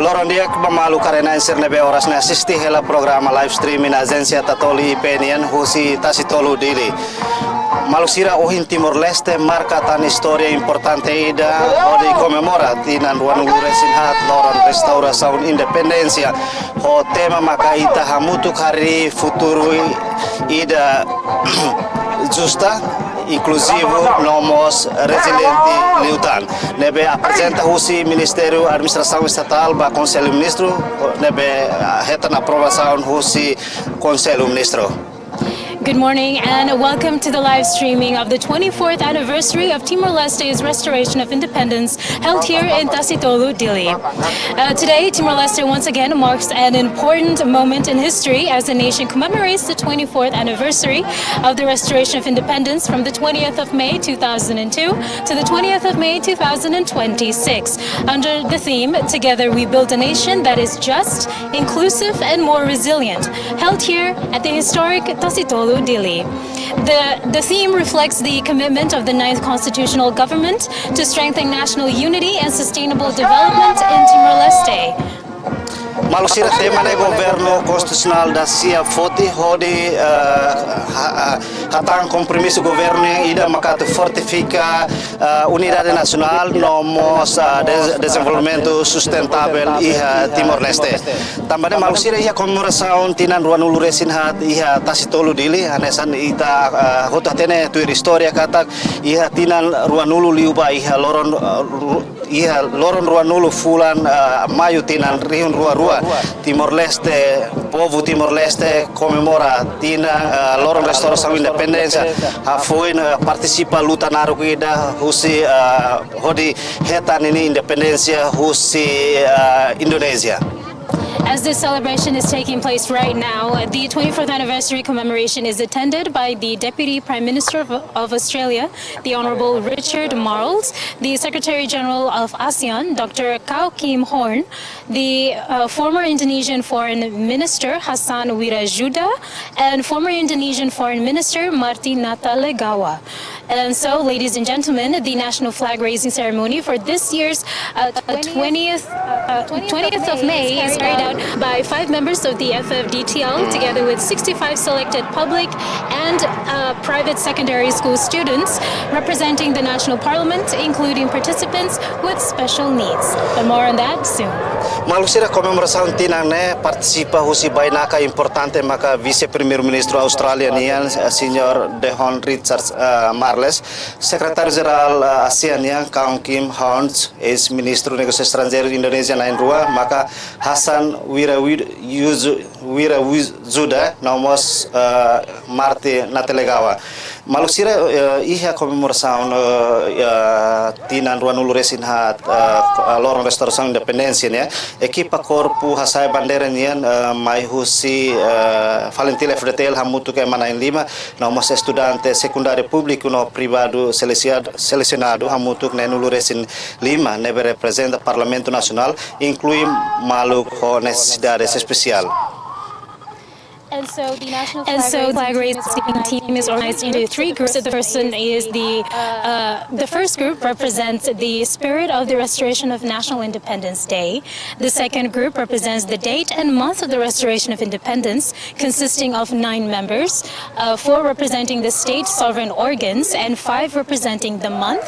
Loron dia mamalu karena insir nebe oras na assisti hela programa live stream na agência Tatoli Ipenian husi Tasitolu Dili. Malusira ohin Timor Leste marca tan história importante ida onde comemora tinan ruanulu resinhat loron restauração independência o tema makaita hamutuk hari futuro ida justa inclusivo nomos resiliente liutan nebe apresenta husi Ministério Administração Estatal ba Conselho Ministro nebe hetan aprovação husi Conselho Ministro. Good morning and welcome to the live streaming of the 24th anniversary of Timor-Leste's restoration of independence held here in Tasitolu, Dili. Today, Timor-Leste once again marks an important moment in history as the nation commemorates the 24th anniversary of the restoration of independence from the 20th of May 2002 to the 20th of May 2026 under the theme, Together We Build a Nation That Is Just, Inclusive and More Resilient, held here at the historic Tasitolu, Dili. The theme reflects the commitment of the 9th Constitutional Government to strengthen national unity and sustainable development in Timor-Leste. Malusira tema ne governo constitucional da sia foti hodi hatang compromisso governo ida makatu fortifica unidade nacional nomos desenvolvimento sustentável iha Timor-Leste. Também malusira iha comemoração tinan ruanulu resinhat iha Tasitolu Dili anesan ita hotatene tuir historia katak iha tinan ruanulu liuba iha loron ruanulu fulan mayu tinan riun rua Timor-Leste, povo Timor-Leste comemora tina loron restauração independência foi participa luta naru ida husi hodi hetan ini independência husi Indonesia. As this celebration is taking place right now, the 24th anniversary commemoration is attended by the Deputy Prime Minister of Australia, the Honourable Richard Marles, the Secretary General of ASEAN, Dr. Kau Kim Horn, the former Indonesian Foreign Minister Hassan Wirajuda, and former Indonesian Foreign Minister Marty Natalegawa. And so, ladies and gentlemen, the national flag raising ceremony for this year's 20th of May is carried out by 5 members of the FFDTL together with 65 selected public and private secondary school students representing the National Parliament, including participants with special needs. But more on that soon. Malusira comemoração tinane participa husi bainaka importante maka Vice Primeiro-Ministro Australian Senior Dehon Richards Marles, Secretário-Geral ASEAN Kau Kim Horn, ex-Ministro Negócios Estrangeiros Indonesia na Rua, maka Hassan Wirajuda nomos Marty Natalegawa. Malusira iha comemoração tinan ruanulu resinhat loron restauração independência né equipa corpo hasai bandeira nian mai husi Valentil FDTL hamutu ke manain 5 nomos estudante secundário público no privado selecionado hamutu ke nulu resin 5 nebe representa Parlamento Nacional inclui Maluku necessidades especial. And so the national flag raising team is organized into 3 groups. The first group represents the spirit of the restoration of National Independence Day. The second group represents the date and month of the restoration of independence, consisting of 9 members, 4 representing the state sovereign organs and 5 representing the month,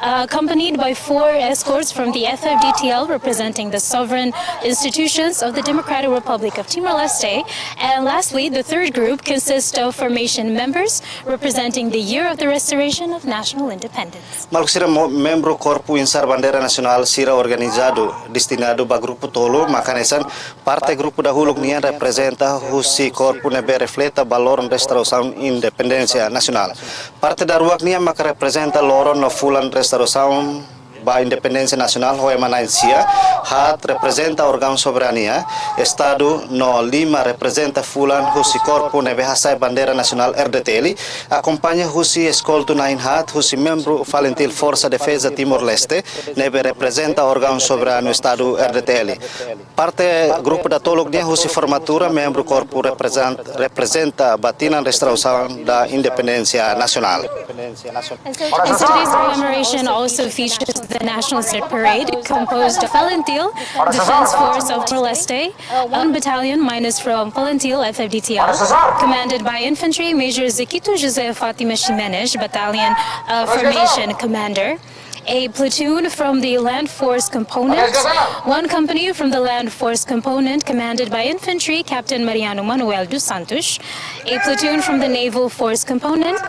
accompanied by 4 escorts from the FFDTL representing the sovereign institutions of the Democratic Republic of Timor-Leste, and lastly, the third group consists of formation members representing the year of the restoration of national independence. Malusira membro Corpo Insar Bandeira Nacional sira organizado destinado ba grupo tolo makanesan parte grupo dahulu nian representa husi corpo nebe refleta balor restauração independência nacional. Parte da ruak nian maka representa loron no fulan restauração ba independência nacional hoe manancia hat representa órgão soberania estado no 5 representa fulan husi corpo nebe hasai bandeira nacional RDTL acompanha husi escolto nain hat husi membro Valentil Força Defesa Timor-Leste nebe representa órgão soberano estado RDTL parte grupo da tolog dia husi formatura membro corpo representa batina restauração da independência nacional. And so today's commemoration also features the National Street Parade, composed of Valentil, Defense Force of Timor-Leste, 1 battalion minus from Valentil FFDTL, commanded by Infantry Major Ziquito José Fatima Ximenez, Battalion Formation Commander, a platoon from the Land Force Component, 1 company from the Land Force Component commanded by Infantry Captain Mariano Manuel dos Santos, a platoon from the Naval Force Component,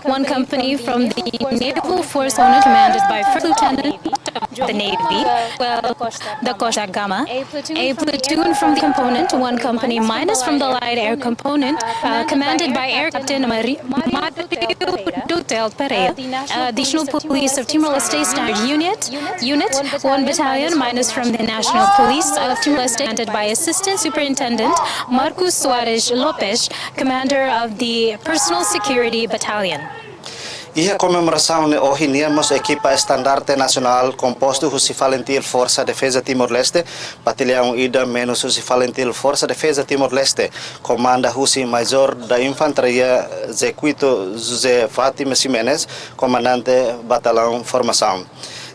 1 company from the Naval Force Component commanded by First Lieutenant of the Navy, the Costa Gama, a platoon from the component, 1 company minus from the Light Air Component, commanded by Air Captain Mario Dutel Pereira, Additional Police of Timor-Leste Standard Unit, 1 battalion minus from the National Police of Timor-Leste, commanded by Assistant Superintendent Marcos Soares Lopes, commander of the Personal Security Battalion. E a comemoração hoje temos a equipa estandarte nacional composto por Valentil Força Defesa Timor-Leste, batalhão ida menos Valentil Força Defesa Timor-Leste, comanda Husi Major da Infantaria Zequito José Fatima Ximenez, comandante batalhão Formação.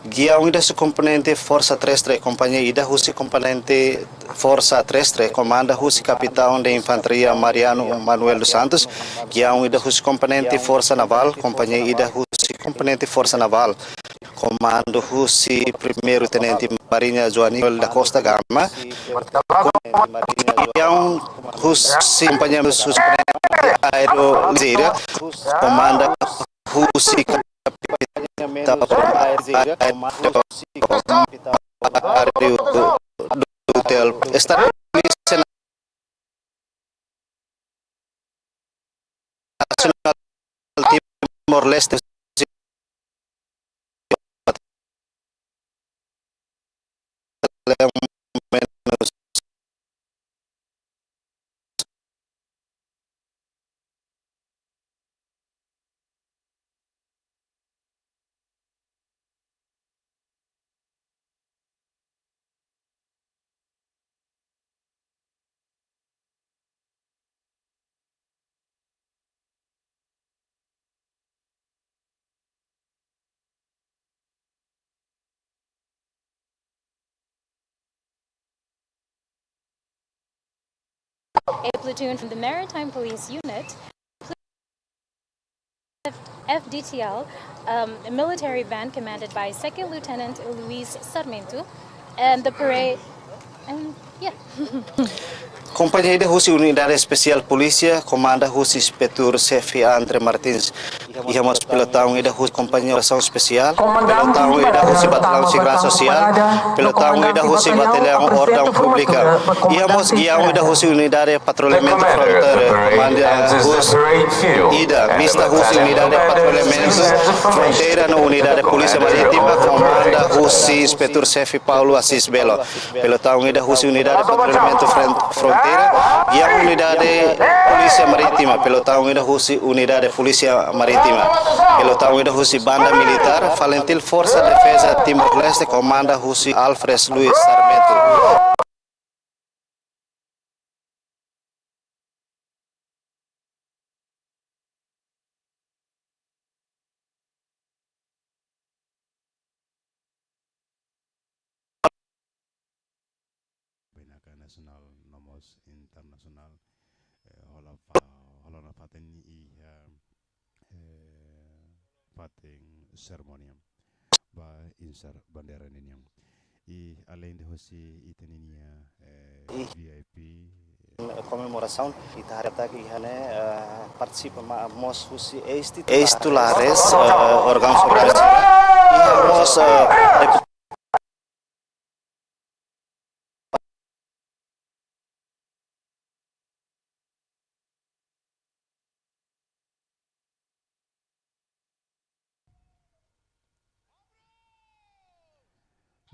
Guia ida su componente Força Terrestre, companhia ida Husi componente Força Terrestre, comanda Husi Capitão de Infantaria Mariano Manuel dos Santos, guia ida Husi componente Força Naval, companhia ida Husi componente Força Naval, comando Husi Primeiro Tenente Marinha Joanil da Costa Gama, guia Husi companhia Husi Aero Ligeira, comanda Husi Está nacional Timor-Leste A platoon from the Maritime Police Unit, FDTL, a military band commanded by Second Lieutenant Luis Sarmento, and the parade, Companhia de Husi Unidade Especial Polícia, comanda Husi Inspetor Chefe Andre Martins. Íamos pelotão da Husi Companhia de Ação Especial, pelotão da Husi Batalhão Segurança Social, pelotão da Husi Batalhão Ordem Pública. Íamos guião da Husi Unidade Patrulhamento Fronteira, comanda Husi Ida, vista Husi Unidade Patrulhamento Fronteira na Unidade Polícia Marítima, comanda Husi Inspetor Chefe Paulo Assis Belo. Pelotão da Husi Unidade Patrulhamento Fronteira, e a Unidade Polícia Marítima, pelotão da Husi Unidade Polícia Marítima, pelotão da Husi Banda Militar, Valentil Força Defesa Timor-Leste, comanda Husi Alfred Luis Sarmento. Nasional nomos internasional hola faten i faten seremoniam ba insar bandera niniam e além de hoje itenia VIP Comemoração e tarata que participa mas Husi ex-titulares órgãos soberanos e nós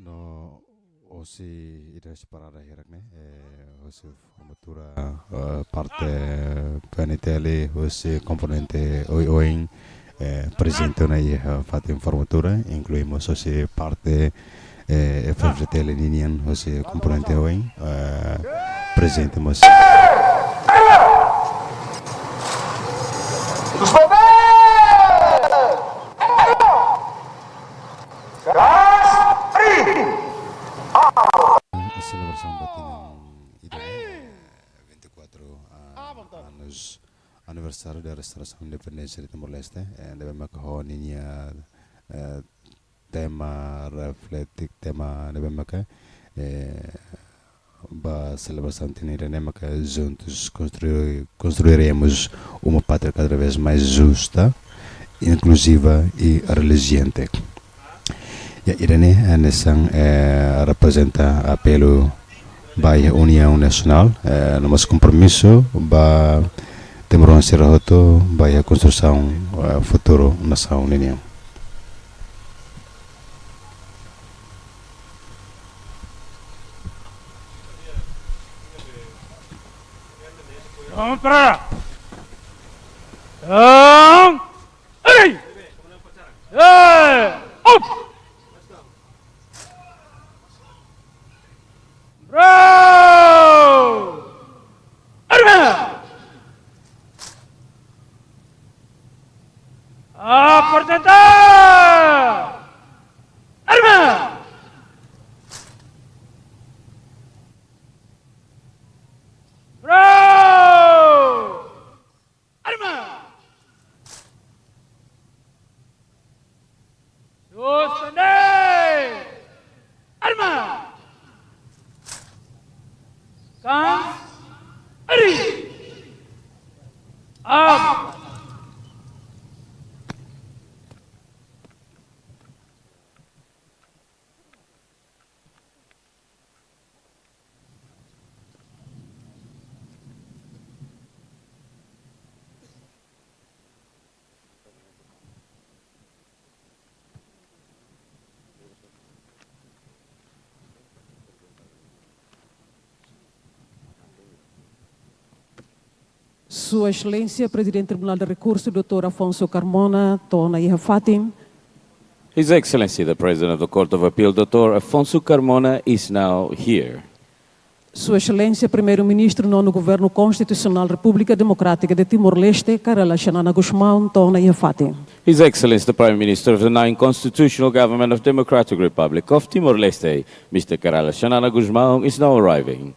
no osi ida separada herakne osi formatura parte PNTL osi componente oing presente na fatem formatura incluímos osi parte FFTL Ninian osi componente oing presente mas Guys! celebração batinang ida 24 anos aniversário da restauração independência de Timor-Leste. Deve makahoninya tema refletik tema deve maka ba celebração tinirene maka juntos construiremos uma pátria cada vez mais justa, inclusiva e resiliente. Ya irene nesang representa apelo ba a União Nacional, nosso compromisso ba Timor Sirahoto ba a construção futuro nação União. Vamos para aí! Up! Bro! Arma! Apresentar! Arma! Bro! Arma! Suspender! Arma! Come! Ready! Up! Sua Excelência, Presidente do Tribunal de Recurso, Dr. Afonso Carmona, Tona Iha Fatim. His Excellency, the President of the Court of Appeal, Dr. Afonso Carmona, is now here. Sua Excelência, Primeiro-Ministro, Nono Governo Constitucional República Democrática de Timor-Leste, Karala Xanana Guzmão, Tona Iha Fatim. His Excellency, the Prime Minister of the Nine Constitutional Government of Democratic Republic of Timor-Leste, Mr. Karala Xanana Guzmão, is now arriving.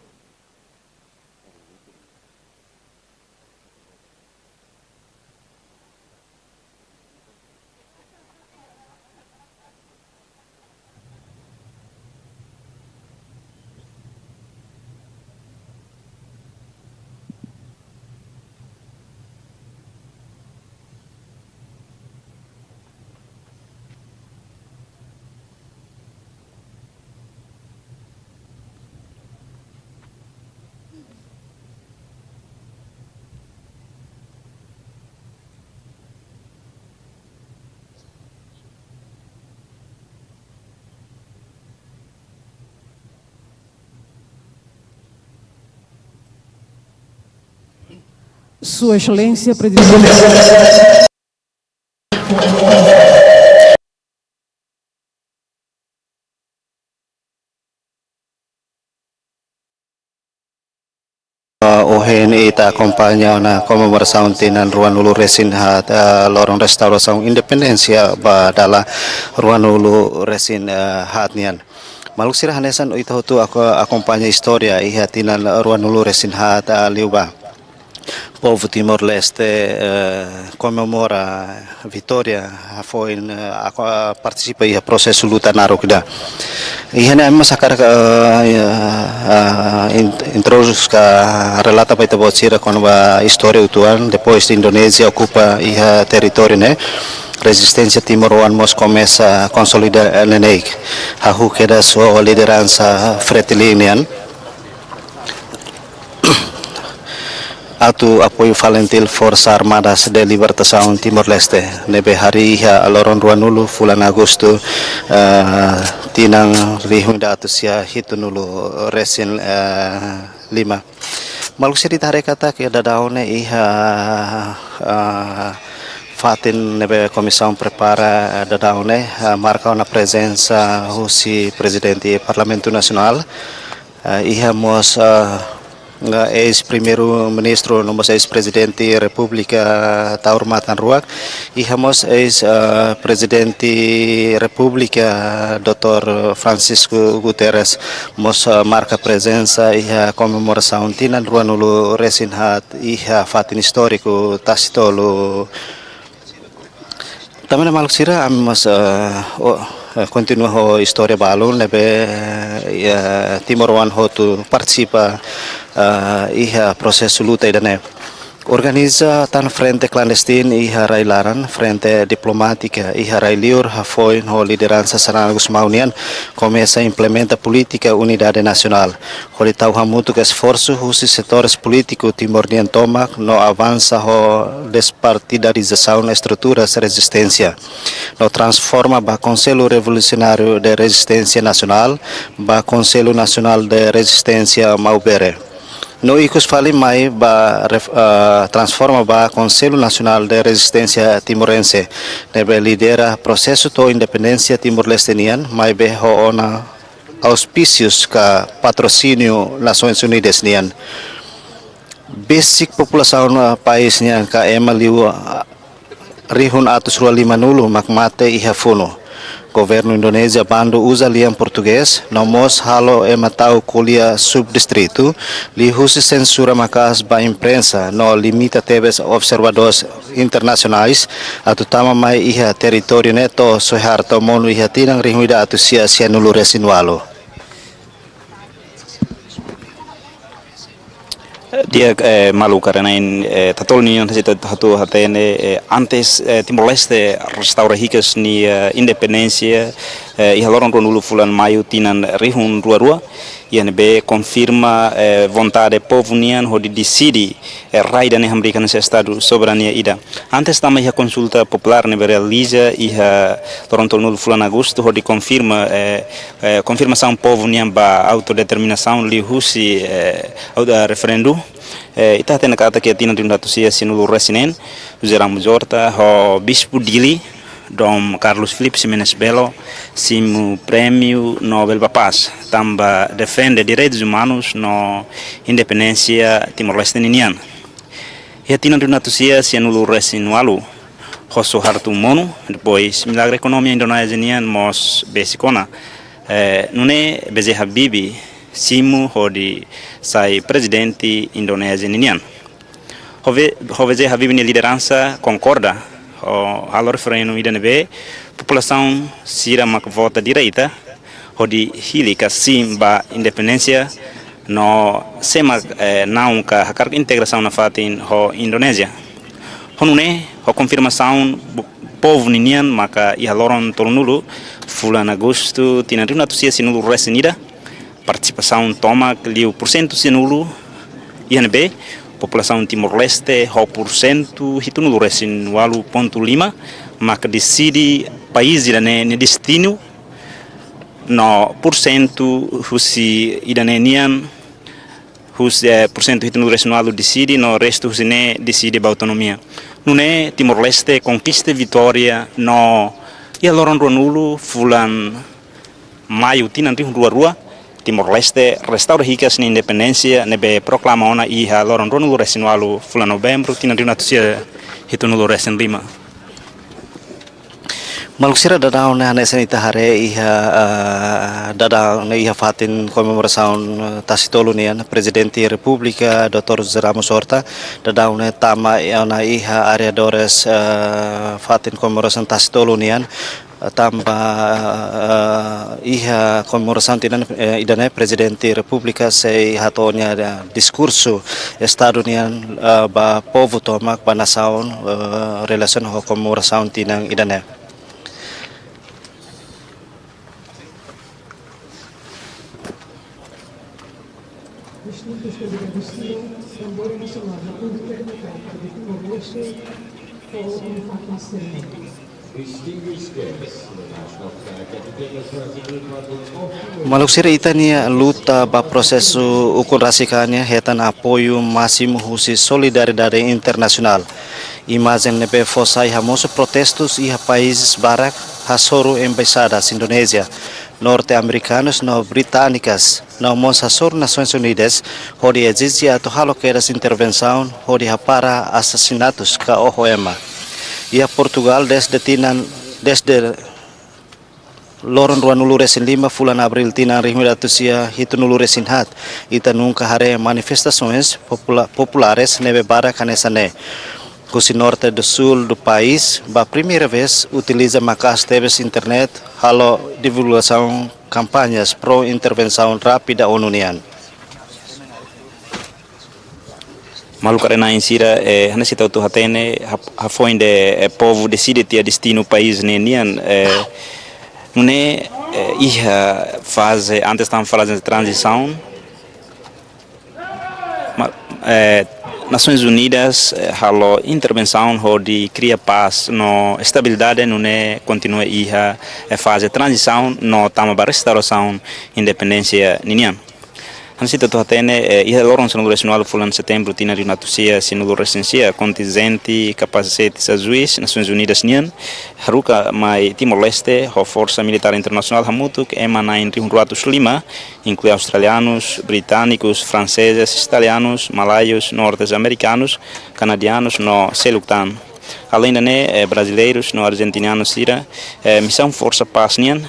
Sua Excelência, Presidente. OHNI está acompanhando na comemoração tinan Ruan Ulu Resin hat lorong restauração independência ba dala Ruan Ulu Resin hatnian. Maluk sira hanesan ito tu aku acompanha história e tinan Ruan Ulu Resin hat liuba. Povo Timor-Leste comemora a vitória, foi participa em processo luta na Rukda. E hanya mas akar introduz ka relata para bocira quando a história utuan depois de Indonésia ocupa o território, né? Resistência Timor-Wan mos começa a consolidar lenek. Hahu queda sua liderança fretilinian. Atu apoio Valentil Força Armadas de Libertação Timor-Leste nebe hari aloron ruanulu bulan Agosto tinang rihundatus ya hitunulu resin 5 maluk seri tare kata ke dadaone fatin nebe comissão prepara dadaone marca una presença husi presidente Parlamento Nacional mos ex-primeiro-ministro, nomos ex-presidente República Taurmatan Ruak, e hamos ex-presidente República Dr. Francisco Guterres, mos marca presença e a comemoração tinan ruanulu resinhat e a fatin histórico tacitolo. Também na Maluxira, mas continua a história balu, nebe Timor One hotu participa e a processo luta idane. Organiza tan frente clandestino e a railaran, frente diplomática e a railiur foi no liderança Xanana Gusmão começa a implementa política unidade nacional. Hori tau hamutu que esforço os setores políticos timor-nian toma no avança a despartidarização na estruturas de resistência. No transforma ba Conselho Revolucionário de Resistência Nacional, ba Conselho Nacional de Resistência Maubere. No icos fali mai ba transforma ba Conselho Nacional de Resistência Timorense, nebe lidera processo to independência timor-lestenian, mai be ho ona auspícios ka patrocínio Nações Unidas nian. Basic população país nian ka emaliu rihun atus rua lima nulu makmate iha funo. Governo Indonésia bando usa liam português, nomos halo ematau kuliah subdistrito, li husi censura makas ba imprensa, no limita tebes observadores internacionais, atutama mai iha território neto soharto monu iha tinang rihuida atu sia nulu resinualo. Dia malu karena tatol ni yang hatu hatene antes Timor-Leste restaura hikas ni independencia iha loron ronulu fulan maio tinan rihun rua yang be confirma vontade povo nian hodi decidi raida ne hambrikan nesse estado soberania ida. Antes também iha consulta popular ne realiza iha loron tonulu fulan agosto hodi confirma confirmação povo nian ba autodeterminação li husi referendum. Ita tena kata que tinha de sia sinulu resinen, Zerang Mujorta, ho Bispo Dili, Dom Carlos Filipe Ximenes Belo, simu prêmio Nobel da Paz, tamba defende direitos humanos no independência timor-lesteniana. E tinha de sia sinulu resinualu, ho Suharto Mono, depois milagre economia indonesian mos besikona, nune beze Habibi, simu hodi sai presidente Indonésia ninian. Hove Habib ni liderança concorda o alor freno IDNB população sira mak vota direita hodi hilika simba independência no sema não ka hakar integração na fatin ho Indonésia. Honune ho confirmação povo ninian maka ihaloron tolnulu fulan agosto tinaruna tusia sinulu resinida participação toma liu porcento sinulo INB população Timor-Leste ho porcento hitunulu resinualu ponto 5 maka decide país idane ne destino no porcento husi idane nian husi porcento hitunulu resinualu decide no resto husi ne decide ba autonomia nune Timor-Leste conquista vitória no ia loron ronulu fulan maio tinan rua Timor-Leste restaura hikas ni independência nebe proclama ona iha loron ronulu resinualu fulan novembro tinan sia hitunulu resin 5. Maluxira dadau na nesen itahare iha dadau na iha fatin comemoração tacitolo nian presidente República Dr. Ramos Horta dadau na tama na iha areadores fatin comemoração tacitolo nian tamba iha comemoração tinan idane presidente República sei hatonya discurso estado nian ba povo tomak ba nação relação ho comemoração tinan idane. Maluxira itania luta ba processo ukun rasikanya hetan apoio máximo husi solidariedade internacional. Imagem nebe fosai hamoso protestos e países barak hasoro embaixadas Indonésia norte-americanos no britânicas no Monsasur Nações Unidas onde exige a haloqueiras intervenção onde para assassinatos ka ohoema e a Portugal desde Loron Ruan Nulu Resin 5 Fulan Abril Tinan Rihmiratusia Hitu Nulu Resin Hat Ita nunca hare manifestações populares neve bara canesane. O norte do sul do país, pela primeira vez, utiliza macas TVs internet, halo divulgação campanhas pro intervenção rápida ONU-nian. Maluco arena insira hana sita tu hatene hafoin de povo decide tia destino país nenian nune ia fase antes estão falando de transição Nações Unidas halo intervenção onde cria paz no estabilidade não é continua ia fase transição no tama para restauração independência ninian Hansita tu hatene ia loron seno nacional fulan setembro tina rinatusia sino recensia contingente capacete sazuis Nações Unidas nian haruka mai Timor Leste ho força militar internacional hamutuk emana em Rio Lima inclui australianos, britânicos, franceses, italianos, malaios, norte-americanos, canadianos no Seluktan. Além da brasileiros no argentiniano sira missão força paz nian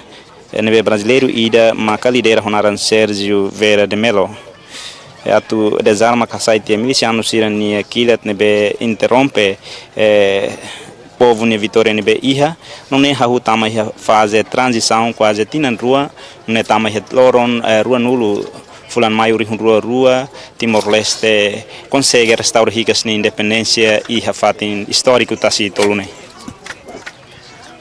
neve brasileiro ida maka lidera honaran Sérgio Vera de Mello atu desarma kasaiti milicianos sira ni kilat nebe interrompe povo ne Vitória nebe iha não ne hahu tama ia fase transição quase tinan rua ne tama ia loron rua nulu fulan maio rua Timor Leste consegue restaurar ricas ni independência e fatin histórico tasi tolune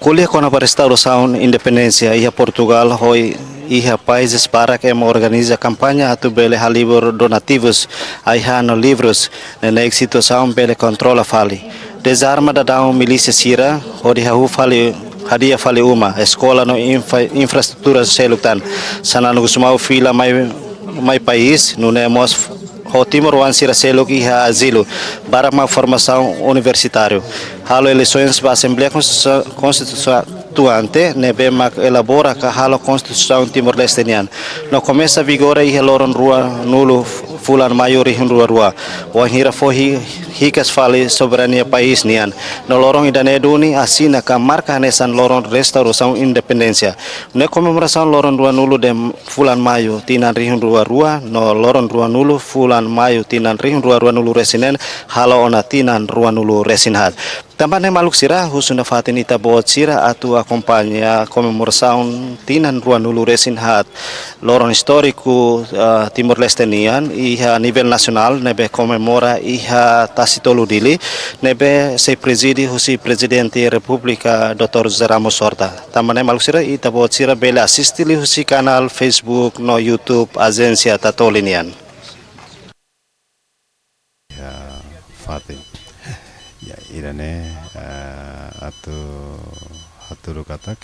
Kuliah kona para restauração independência ia Portugal hoi ia países para que organiza campanha atu bele halibor donativos ia no livros na situação bele controla fali desarma da dão milícia sira onde hahu fali hadia fali uma escola no infraestrutura seluktan sanano gusmau fila mai país no nemos o Timor wan sira seluk iha asilo para uma formação universitária halo eleições para a Assembleia Constituinte nebe mak elabora ka halo Constituição Timor-Leste nian no começa vigor iha loron rua nulu fulan maior iha rua o hira foi hikas fali soberania país nian no lorong idaneduni asina ka marca nesan loron restauração independência ne comemoração loron rua nulu de fulan maio tinan rihun rua no loron rua nulu fulan maio tinan rihun rua nulu resinen halo ona tinan rua nulu resinhat também maluk sira husuna fatin ita bot sira atu acompanha comemoração tinan rua nulu resinhat loron histórico Timor-Leste nian e a nível nacional nebe comemora iha tasitolu dili nebe se preside husi presidente República Dr. José Ramos Horta também maluk sira ita bot sira bele assistili husi canal Facebook no YouTube agência tatolinian Fatin ya irane atau katak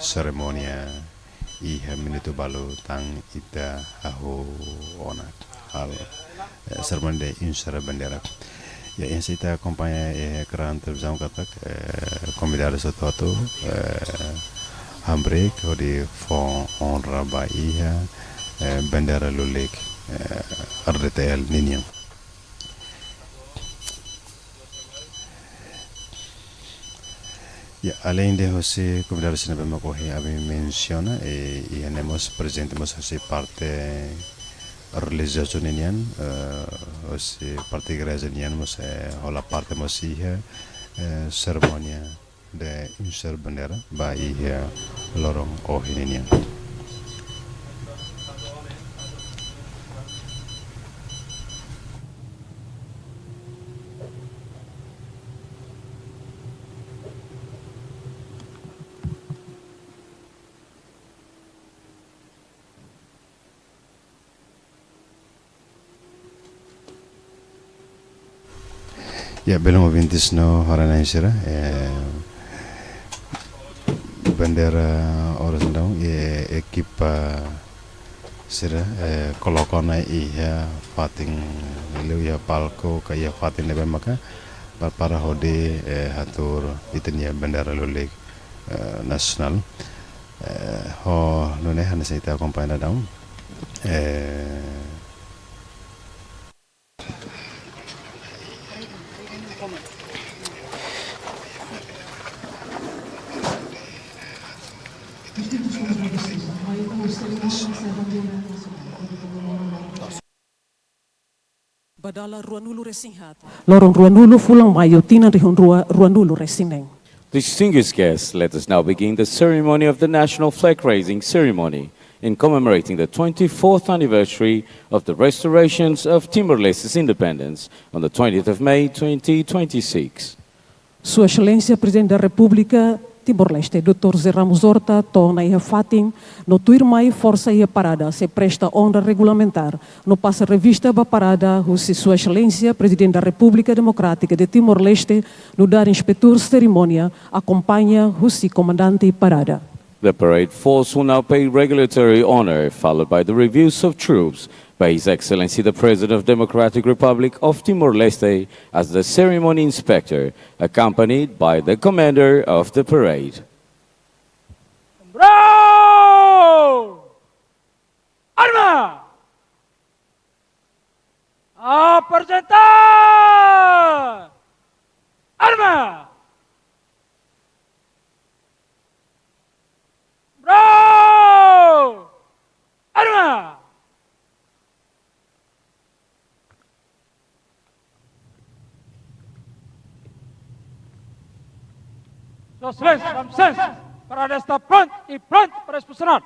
seremonia iha minuto balu tang ita aho onak hal seremoni de insara bandera ya yang kita acompanha keran televisão katak convidados soto hambre kodi fon honra ba iha bandera lulek RTL niniam Ya, além de você convidar se para correr a menciona e temos presente você parte religiosa nian você parte igreja nian você rola parte você cerimônia de insar bandera vai lorong nian Ya, belum ouvintes no Harana Insira bandera horizontal e equipa sira kolokona ia fating leu ya palco kaya fatin lebe maka para hode hatur itenia bandera lulik nasional não é a necessidade acompanhada não. Badala ruanulu resinghat. Lorong ruanulu fulang mayo tina rihon ruanulu resineng. Distinguished guests, let us now begin the ceremony of the National Flag Raising Ceremony in commemorating the 24th anniversary of the restorations of Timor-Leste's independence on the 20th of May 2026. Sua Excelência Presidente da República Timor-Leste, Dr. Zé Ramos Horta, torna a fatin, no tuirmai força e parada, se presta honra regulamentar, no passa revista ba parada, se Sua Excelência Presidente da República Democrática de Timor-Leste, no dar inspetor cerimônia, acompanha o comandante parada. The parade force will now pay regulatory honor, followed by the reviews of troops by His Excellency the President of Democratic Republic of Timor-Leste as the ceremony inspector, accompanied by the commander of the parade. Bravo! Arma! Apresentar! Arma! Bravo! Arma! Sua Excelência, dá licença, para estar pronto e pronto para expulsionar.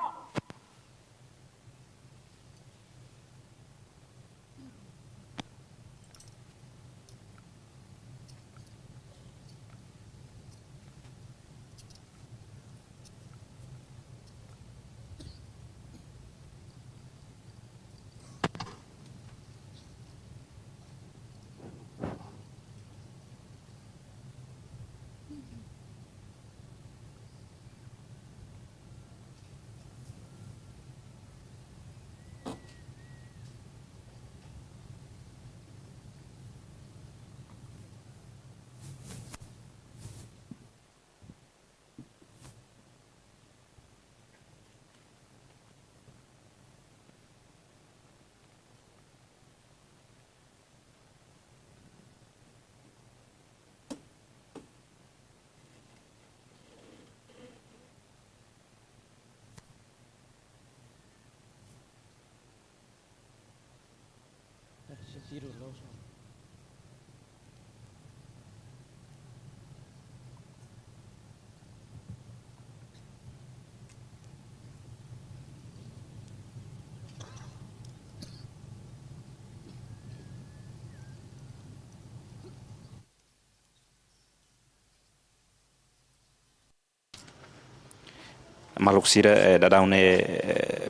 Makhluk sira dadaune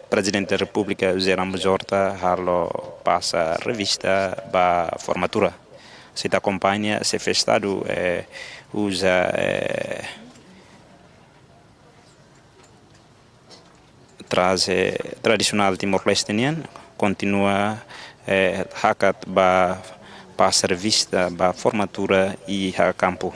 Presidente da República Zé Ramos Horta harlo passa revista ba formatura. Se te acompanha, se festado usa traz tradicional timor-lestenian, continua hakat ba passa revista ba formatura e ha campo.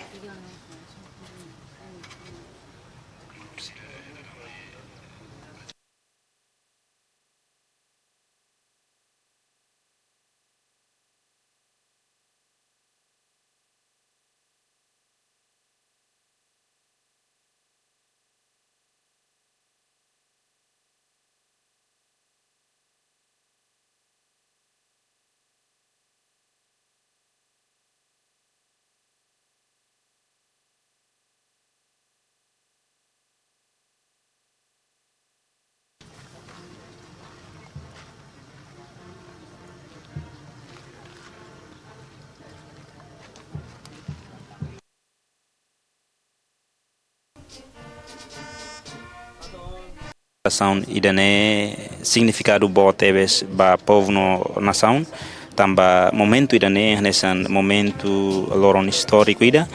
Nação idane significado bom teves ba povo no nação tamba momento idane nesan momento loron histórico ida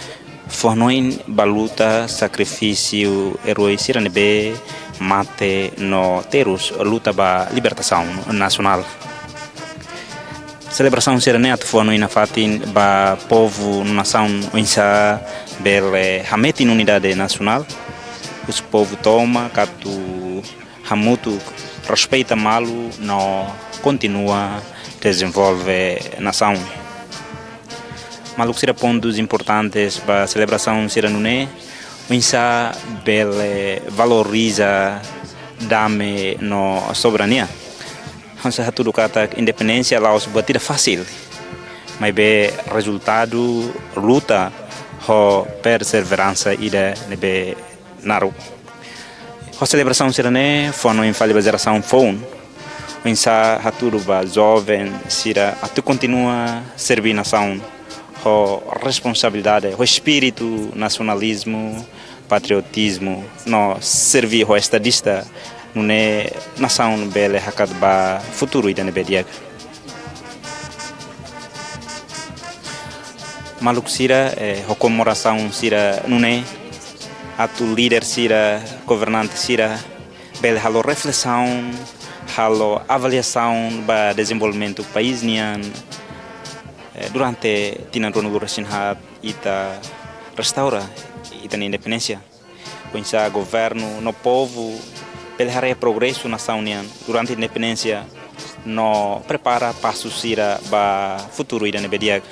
fornoin baluta sacrifício herói siranebe mate no terus luta ba libertação nacional celebração serane at fornoin na fatin ba povo no nação insa bel hametin unidade nacional o povo toma, que Hamutu respeita malo, não continua a desenvolver a nação. Maluco será pontos importantes para a celebração será nuné, Insa bele valoriza dame no soberania. Hansa hatu kata independência lá os batida fácil, mas be resultado luta ho perseverança ida nebe naru. A celebração serane foi no infalibilização phone. Insa hatu ba jovem sira atu continua servir nação. A responsabilidade, o espírito nacionalismo, patriotismo, no servir o estadista, não é nação bela hakad ba futuro ida ne bediak. Maluk sira a comemoração sira não é atu líder sira governante sira bela halo reflexão, halo avaliação ba desenvolvimento país nian. Durante tinan Ronaldo Resinhat ita restaura ita independência, pensa governo no povo pela progresso na nação durante a independência no prepara passos ira ba futuro ida nebediak.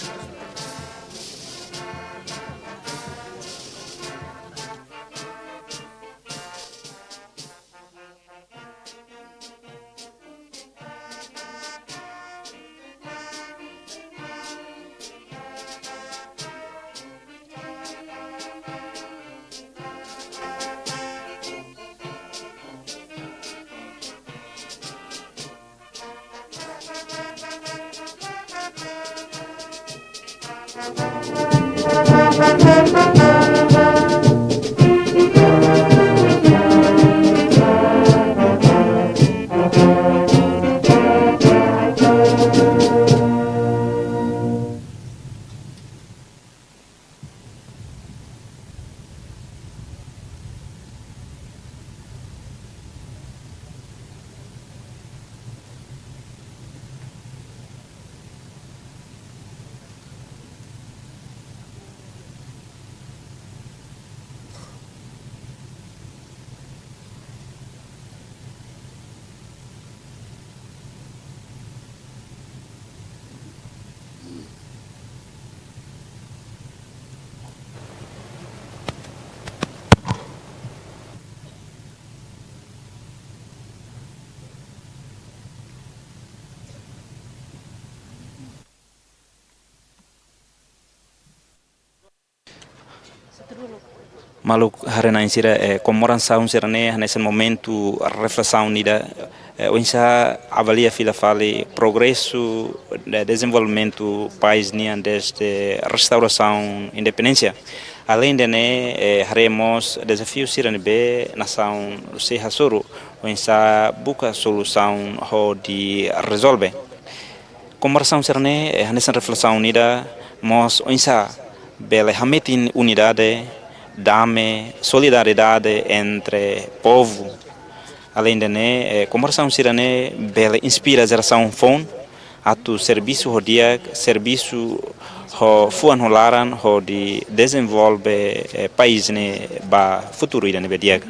Maluk harena insira comemoração serane nesse momento a reflexão nida onsa avalia fila fale progresso de desenvolvimento país nian desde restauração independência. Além de haremos desafios sirane be nação se hasuru onsa busca solução ho de resolver. Comemoração serane nessa reflexão nida mos onsa bele hametin unidade dame solidariedade entre povo. Além de conversão sirane bela inspira a geração fon a tu serviço rodia serviço ho fuan holaran ho de desenvolve país ne ba futuro ida ne bediag.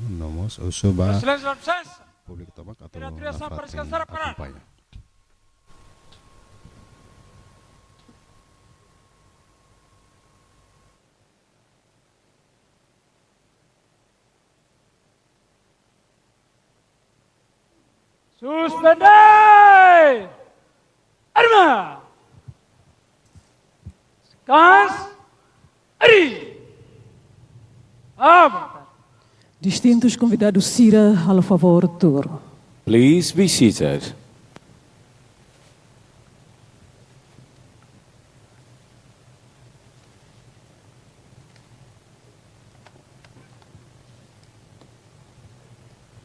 Nomos uso ba Excelência, licença. public tomak atau Tira autorização para descansar a parar. acompanha. Suspender! Arma! Descanse! Ari! Avançar! Distintos convidados Cira, a favor, turno. Please be seated.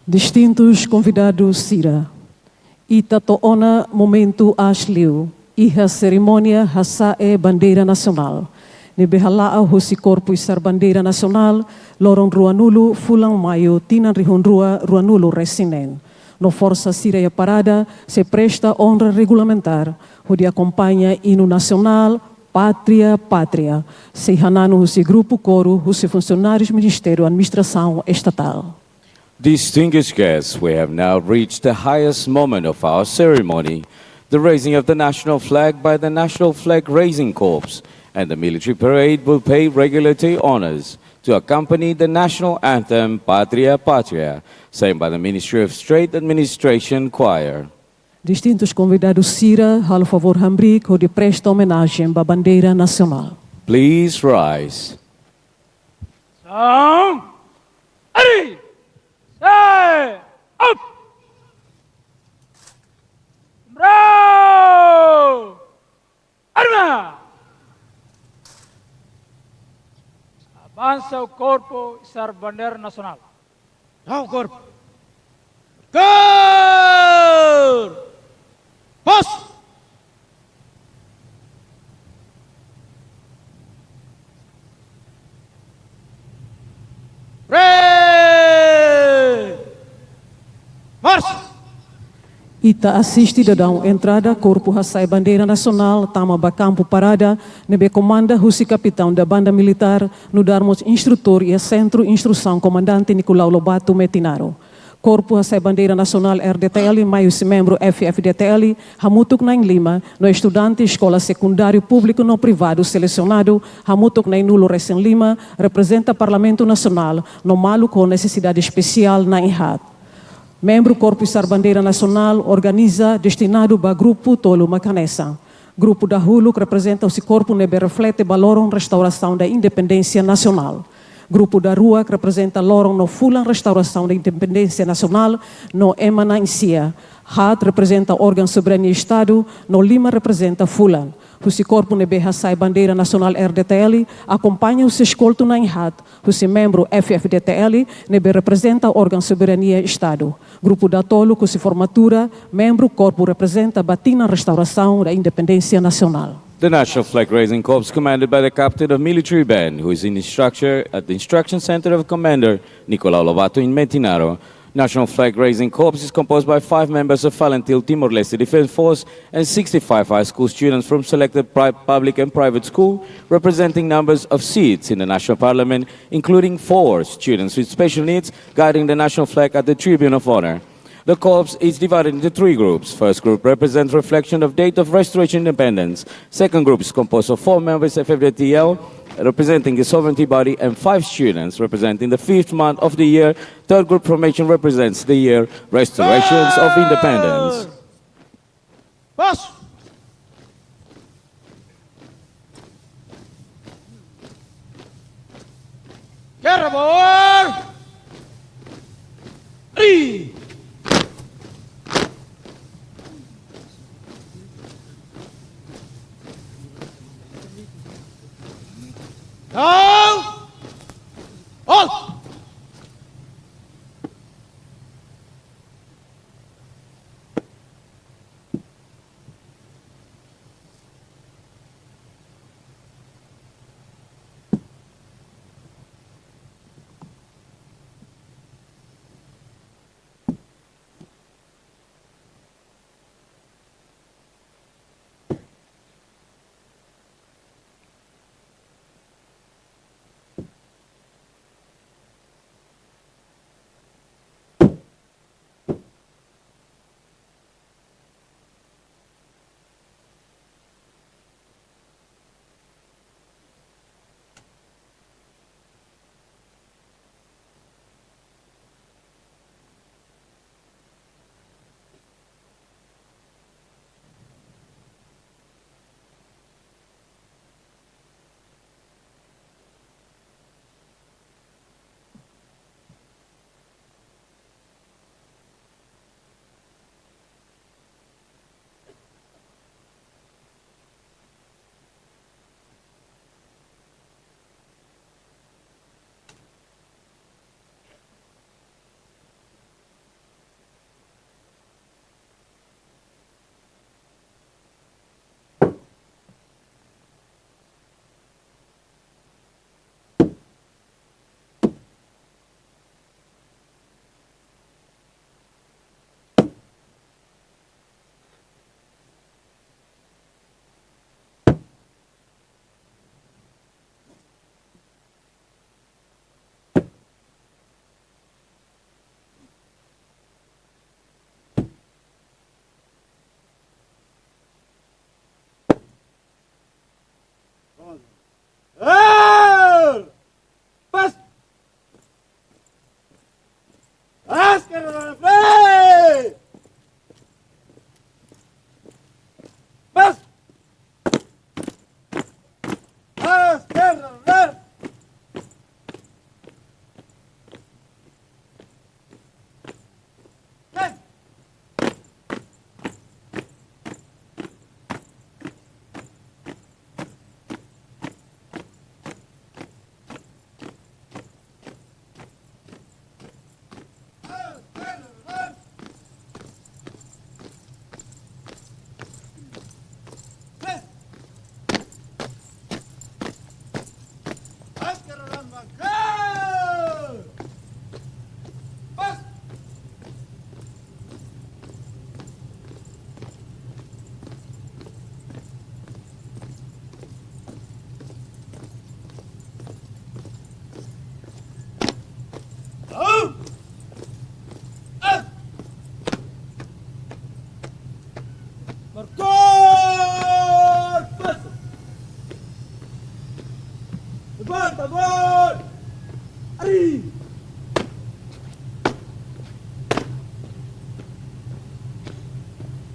Distintos convidados Cira, ita toona momento asliu, iha cerimônia hasae bandeira nacional. Nebehalaa hosi corpo isar bandeira nacional, lorong Ruanulu, Fulang Mayo, Tinan Rihon Rua, Ruanulu Resinen. No Força Cira e Parada se presta honra regulamentar, onde acompanha hino nacional, Pátria, Pátria, se hanano husi grupo coro, husi funcionários Ministério Administração Estatal. Distinguished guests, we have now reached the highest moment of our ceremony, the raising of the national flag by the National Flag Raising Corps, and the military parade will pay regulatory honors to accompany the national anthem Patria Patria, sang by the Ministry of State Administration Choir. Distintos convidados Cira, hal favor Hambrick, onde presta homenagem à bandeira nacional. Please rise. Sound. Ready. Say. Up. Bro. Arma. Avança o corpo e ser bandeira nacional. Não, corpo. Cor. Posto. Frei. Marcha. Ita assistida da entrada corpo Hassai Bandeira Nacional, tama bacampo parada, nebe comanda husi capitão da banda militar, no darmos instrutor e centro instrução comandante Nicolau Lobato Metinaro. Corpo Hassai Bandeira Nacional RDTL, mais membro FFDTL, Hamutuk na Lima, no estudante escola secundário público no privado selecionado, Hamutuk na Nulo Recém Lima, representa Parlamento Nacional, no Malu com necessidade especial na Inhat. Membro Corpo Sar Bandeira Nacional organiza destinado para Grupo Tolo Macanessa. Grupo da Hulu que representa o corpo nebe reflete valoram restauração da independência nacional. Grupo da Rua que representa loron no fulan restauração da independência nacional no Emana em Sia. HAT representa órgão soberania Estado, no Lima representa fulan. O corpo nebe Hassai Bandeira Nacional RDTL acompanha o se escolto na INHAT. O membro FFDTL nebe representa órgão soberania Estado. Grupo da Tolo que se formatura, membro corpo representa batina restauração da independência nacional. The National Flag Raising Corps, commanded by the Captain of Military Band, who is in instructor at the Instruction Center of Commander Nicolau Lobato in Metinaro. National Flag Raising Corps is composed by 5 members of Falentil Timor-Leste Defense Force and 65 high school students from selected public and private school, representing numbers of seats in the National Parliament, including 4 students with special needs, guiding the national flag at the Tribune of Honor. The corps is divided into 3 groups. First group represents reflection of date of restoration independence. Second group is composed of 4 members of FFDTL, representing the sovereignty body, and 5 students representing the 5th month of the year. Third group formation represents the year restorations of independence. Passo. Guerra, boa. Down! Halt!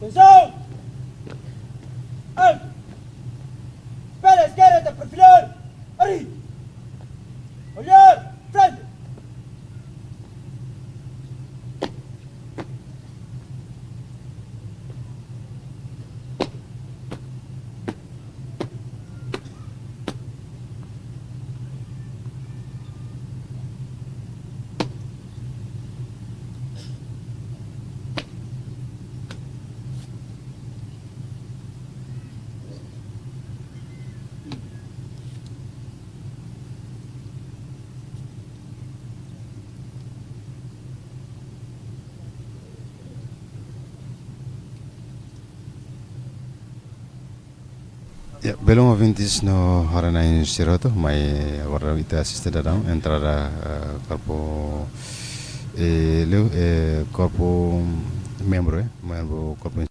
Atenção! Alto! Espera à esquerda, perfilar! Ali! Olhar! Frente! Ya, belum ouvintes no Harana em Siroto, mas agora kita assiste dalam entrada corpo corpo membro corpo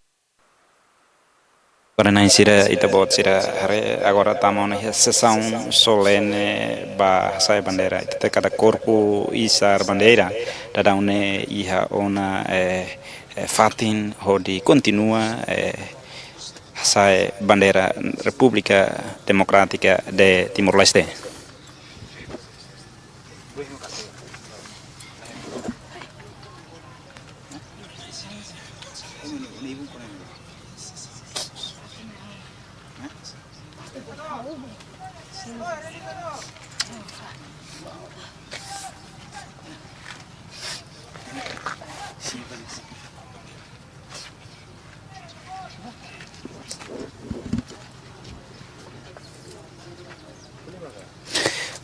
Agora na insira itabot sira hare agora estamos na sessão solene ba sai bandeira ita cada corpo isar bandeira da une iha ona fatin hodi continua sai bandeira República Democrática de Timor-Leste.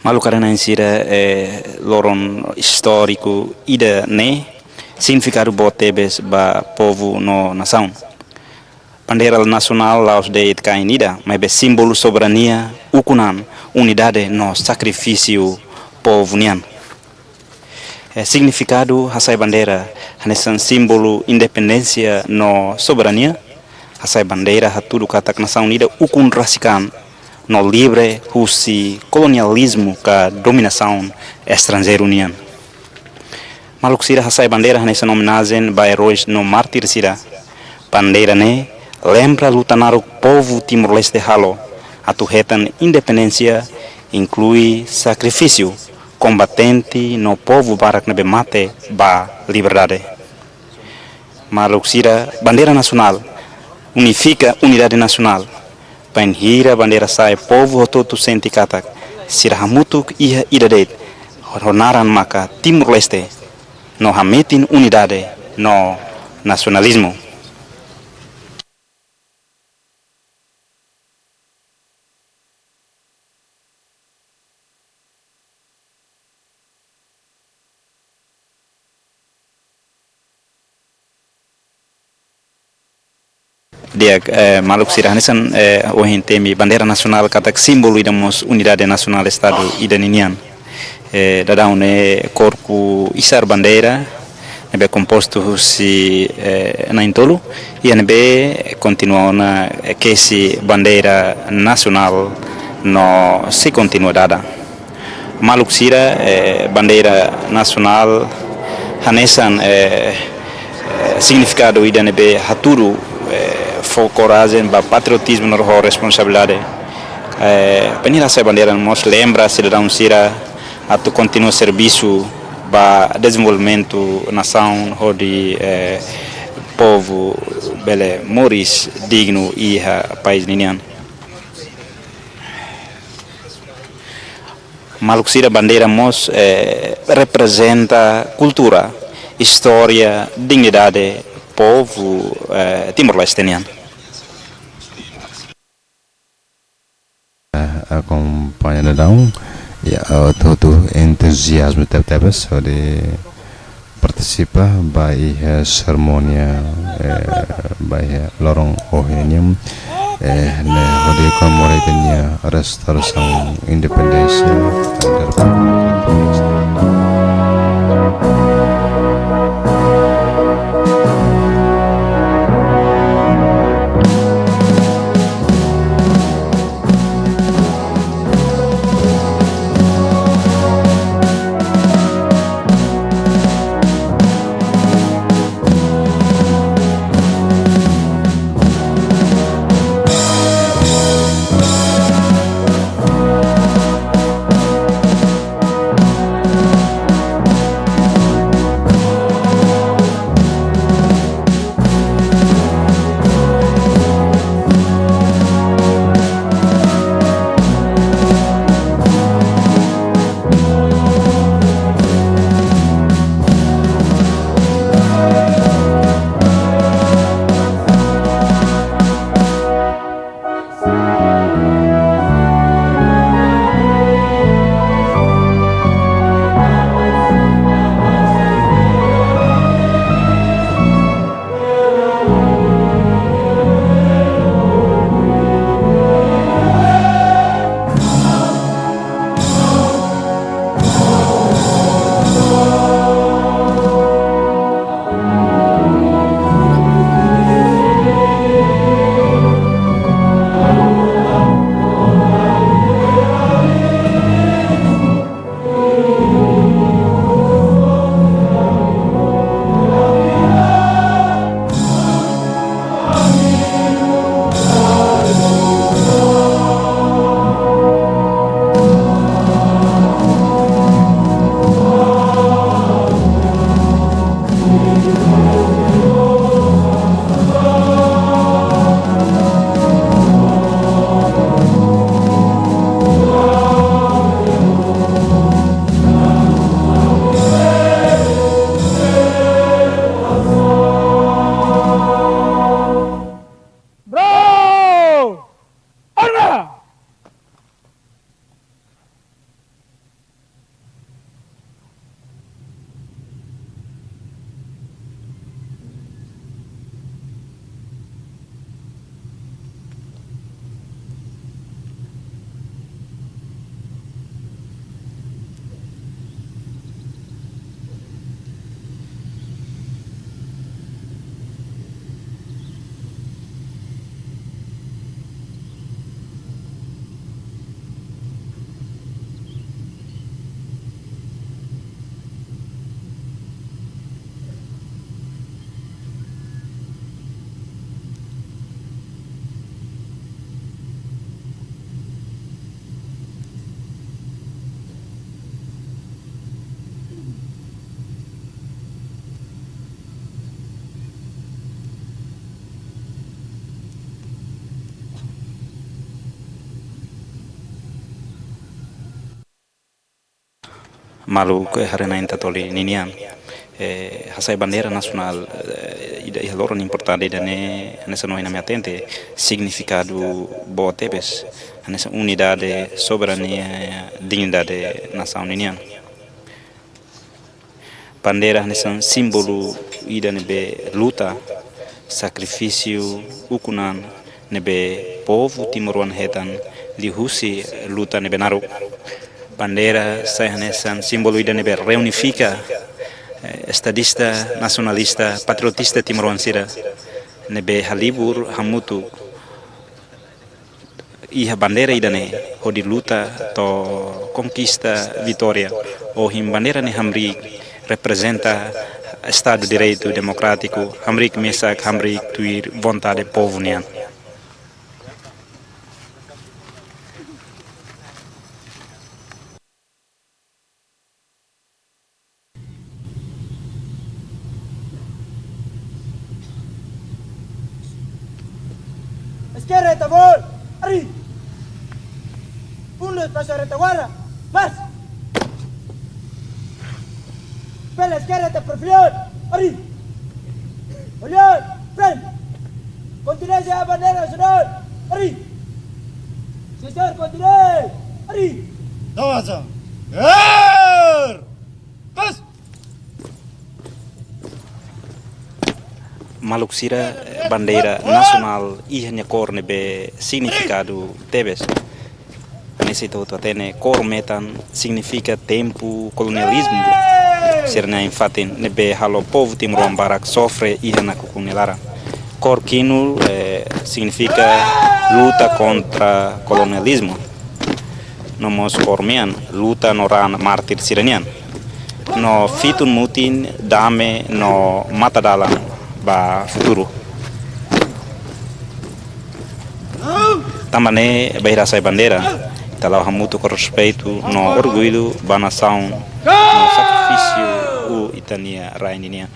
Malu karena insira loron histórico ida ne significado botebes ba povo no nação. Bandeira nacional laos de itkainida, mas be símbolo soberania, ukunan, unidade no sacrifício povo nian. Significado hasai bandeira hanesan símbolo independência no soberania. Hasai bandeira hatudu katak nação unida ukun rasikan no livre husi colonialismo ka dominação estrangeira união. Maluk sira hasai bandeira hanesan homenagem ba heróis no mártir sira. Bandeira ne lembra lutanar o povo Timor-Leste halo atuhetan independência inclui sacrifício combatente no povo barak nebe mate ba liberdade. Maluk sira bandeira nacional unifica unidade nacional. Penhira bandeira sai povo hototu senti katak sirahamutuk iha idadet honaran maka Timor-Leste no hametin unidade no nacionalismo. Dia Maluk sira hanesan ohin temi bandeira nacional katak símbolo idamos unidade nacional estado idaninian dadaune corpo isar bandeira nebe composto si na intolo e nebe continua na que si bandeira nacional no se continua dada. Maluk sira bandeira nacional hanesan significado idanebe haturu coragem, patriotismo, no responsabilidade. Penira essa bandeira nos lembra cidadão sira a tu continua serviço para desenvolvimento nação onde povo bele moris digno e país ninian. Maluk sira bandeira mos representa cultura, história, dignidade povo timor-lestenian. Acompanha dalam ya todo entusiasmo tebes de participa by ceremonia by lorong ohenium ne hode commemoratenya restauração independência malu ke harenain tatoli ninian hasai bandeira nacional e loron importante nessa não me atente significado boa tebes nessa unidade soberania dignidade nação ninian bandeira nessa símbolo ida nebe luta sacrifício ukunan nebe povo timoruan hetan lihusi luta nebe naru bandeira sai nessa símbolo ida nebe reunifica estadista, nacionalista, patriotista timoruan sira nebe halibur hamutu iha bandeira idane hodi luta to conquista vitória o him bandeira ne hamri representa Estado de Direito Democrático hamrik mesak hamrik tuir vontade povo nian Izquierda, tabol, arriba. Uno espacio de retaguardia, más. Pela izquierda, perfil, arriba. Olión, frente. Continencia a bandera nacional, arriba. Señor, continente, arriba. Avanza. Más. Maluksira bandeira nacional ihnya cor nebe significado tebes nesse todo atene cor metan significa tempo colonialismo serna infatti nebe halo povo timoruan barak sofre ihna kukunelara cor kinu significa luta contra colonialismo nomos cormian luta noran martir sirenian no fitun mutin dame no matadalan ba futuro também beira sai bandeira talau hamuto com respeito no orgulho ba nação no sacrifício o itania raininia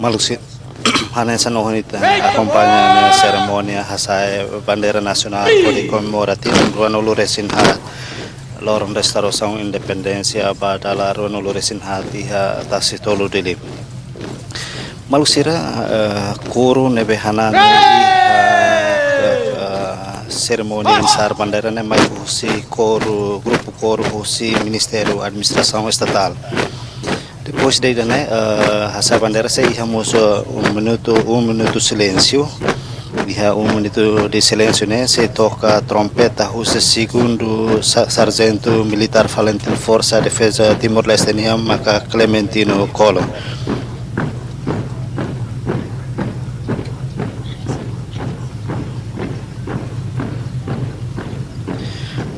Malusia Hanessa Nohonita acompanha a cerimônia Hasai bandeira nacional comemorativa Ruano Luresin ha Lorong Restauração Independência Badala Ruano Luresin ha tiha tasitolo dele Malusira koro nebe hanan cerimônia insar bandeira ne mai husi koro grupo koro husi Ministério Administração Estatal depois daí né essa bandeira se íamos um minuto silêncio e minuto de silêncio né se toca trompeta o segundo sargento militar falante Força Defesa Timor-Leste Maca Clementino Colo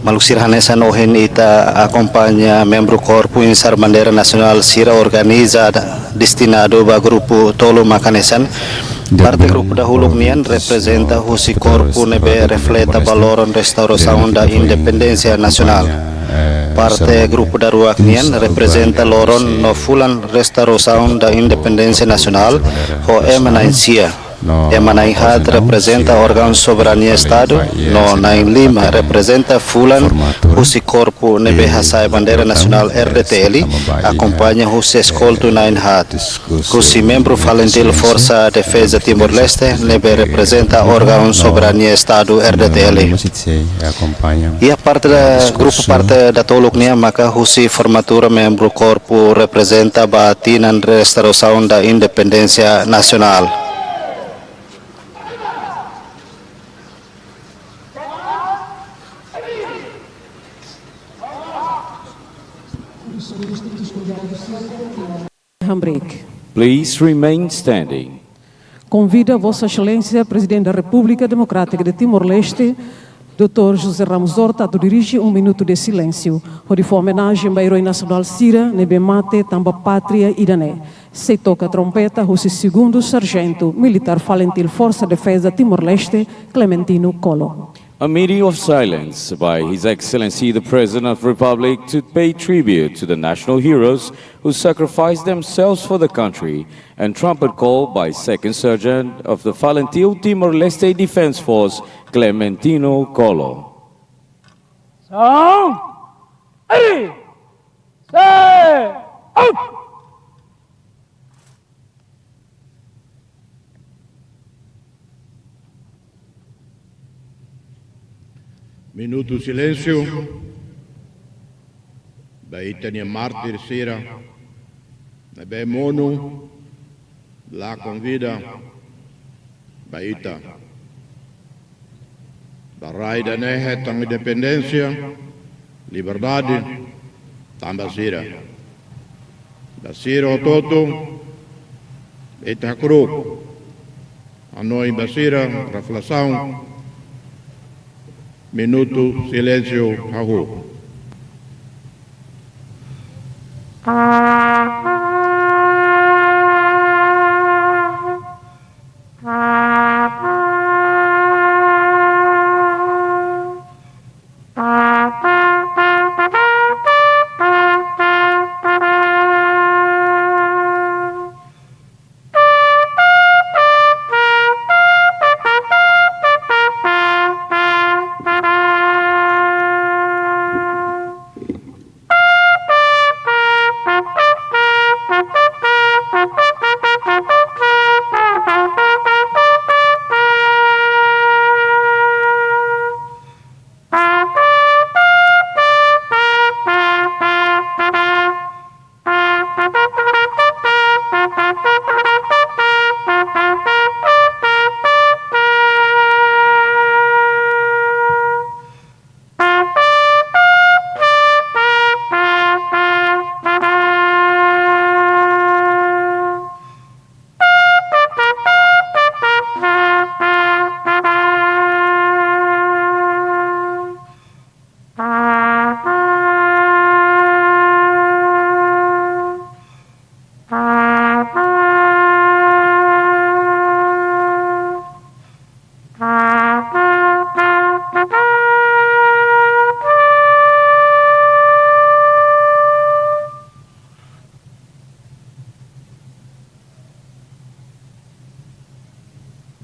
Malusir Hanessa Nohen ita acompanha membro corpo insar bandeira nacional Sira organiza destinado a grupo Tolo Makanesan parte grupo da Huluk Nian representa husi corpo nebe refleta valor restauração da independência nacional parte grupo da Ruak Nian representa loron no fulan restauração da independência nacional ho emanancia Emanaihat representa órgão soberania Estado, no Nain Lima representa Fulan, Husi Corpo Nebe Hasai Bandeira Nacional RDTL, acompanha Husi Escolto Nain Hat, Husi membro falentil Força Defesa Timor-Leste, Nebe representa órgão soberania Estado RDTL. E a parte da grupo parte da Toluknia, maka Husi formatura membro corpo representa Batinan restauração da independência nacional. Please remain standing. Convido a Vossa Excelência, Presidente da República Democrática de Timor-Leste, Dr. José Ramos Horta, a dirigir minuto de silêncio, onde foi homenagem ao Herói Nacional Sira, nebe mate, tamba pátria e dané. Se toca trompeta, o segundo sargento militar falentil Força Defesa Timor-Leste, Clementino Colo. A meeting of silence by His Excellency the President of the Republic to pay tribute to the national heroes who sacrificed themselves for the country, and trumpet call by Second Sergeant of the Falentil Timor-Leste Defense Force, Clementino Colo. Sound. Ready. Set. Out. Minuto silêncio. Baitania mártir sira. Nebe mono. La convida. Baita. Barai da nehe tang independência. Liberdade. Tambasira. Basira ototo. Eta kru. Anoi basira. Reflexão. Minuto silêncio. Rahu.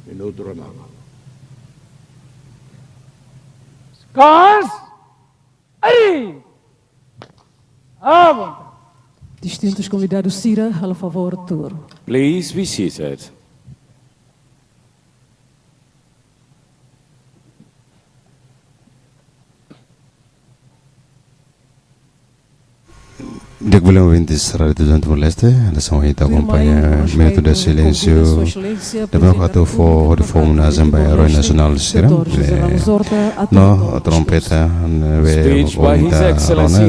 Minuto Ramon. Scans. Aí. À vontade. Distintos convidados, Cira, a favor, turno. Please be seated. Dia que ouvintes Radio Timor-Leste, nação aí acompanha minuto de silêncio democrático for reform na Assembleia Nacional Sira. No trompeta Speech by His Excellency.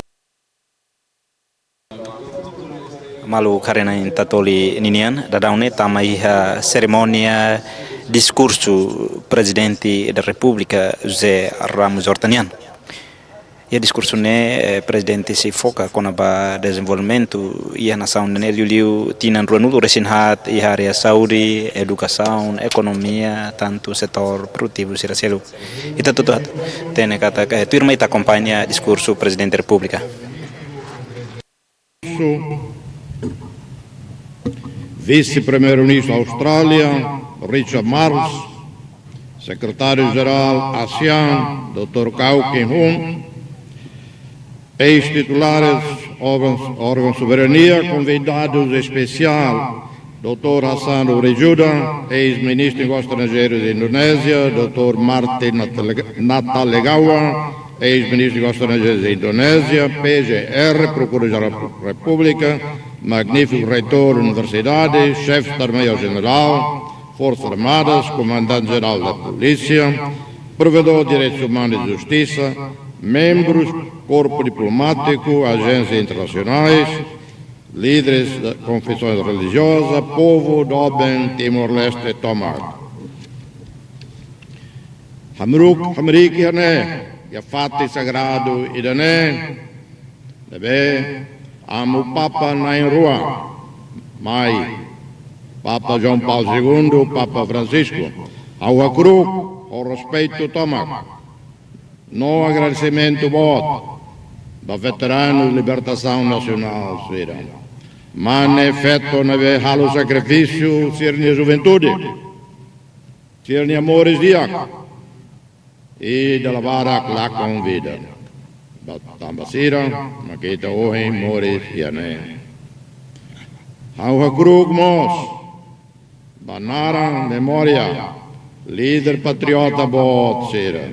Malu karena tatoli ninian dadaune tamai ceremonia discurso presidente da República José Ramos Hortanian. E discurso ne presidente se foca com o desenvolvimento e a nação ne liu tinan ruanulo resinhat e área saúde, educação, economia, tanto setor produtivo se raselo. E tudo tem kata que tu irmã acompanha discurso presidente da República. Vice-Primeiro-Ministro da Austrália, Richard Marles, Secretário-Geral ASEAN, Dr. Kau Kim Hoon, ex-titulares órgãos de soberania, convidados especial, Dr. Hassan Urijuda, ex-ministro dos Estrangeiros da Indonésia, Dr. Martin Natalegawa, ex-ministro dos Estrangeiros da Indonésia, PGR, Procurador da República, magnífico reitor da Universidade, chefe de Estado-Maior-General, Forças Armadas, Comandante-Geral da Polícia, Provedor de Direitos Humanos e Justiça, membros, corpo diplomático, agências internacionais, líderes de confissões religiosas, povo do bem Timor-Leste Tomar. Hamrik Hane, Yafati Sagrado Idane, Debe, Amo Papa Nainrua, Mai, Papa João Paulo II, Papa Francisco, ao acru, ao respeito Tomar. No agradecimento voto da veterano de libertação nacional suíra. Mas feito na halo sacrifício cirne juventude, cirne amores diaco e da lavara lá convida. Tambasira, Makita Ohin, Moris, Yane. Hauha Krug Mos, Banara Memória, líder patriota Bot Sira,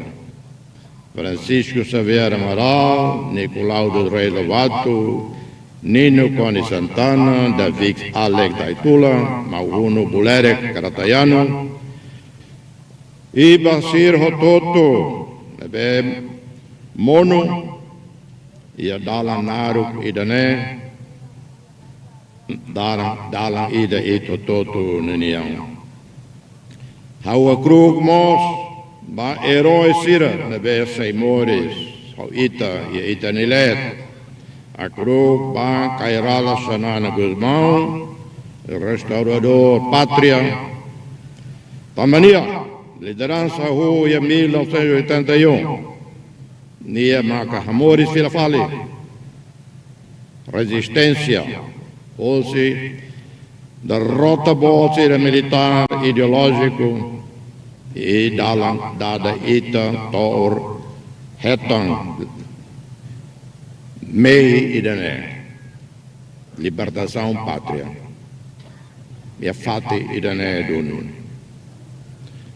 Francisco Xavier Amaral, Nicolau dos Reis Lovato, Nino Coni Santana, David Alex Daitula, Mauruno Bulerek Karatayano, e Basir Hototo, Nebe Mono, e a Dalan Naruk Idane, Dalan Ida Itototo Niniang. Haua Krug Mos, ba herói Sira, Nebe Seimores, Hau Ita, e Ita Nilet, a Krug ba Kairala Sanana Guzmão, restaurador Pátria, Tamania, liderança Rua 1981, Nia Maca Ramores Filafali, resistência, hoje, derrota bolsa militar ideológico e dada ita tor hetang mei idane libertação pátria e fati idane dunu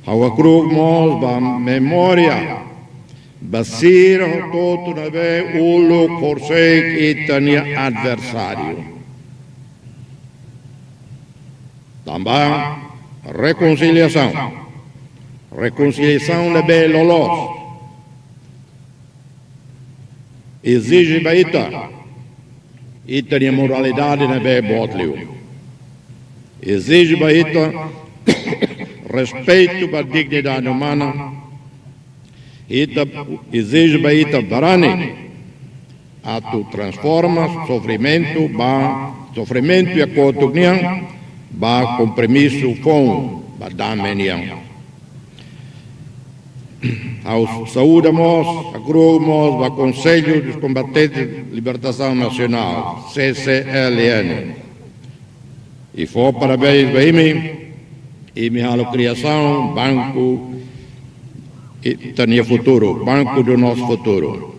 hawa krug mos ba memória basir todo nave ulo forsake itania adversário também reconciliação de belolos exige baita ita de moralidade na be botlio exige baita respeito para a dignidade humana ita exige baita barani a tu transforma sofrimento e a cotugnian ba compromisso com ba damenian ao saúdamos, agromos, ba Conselho dos Combatentes de Libertação Nacional, CCLN. E for parabéns para mim, e minha criação, banco e Tania Futuro, banco do nosso futuro.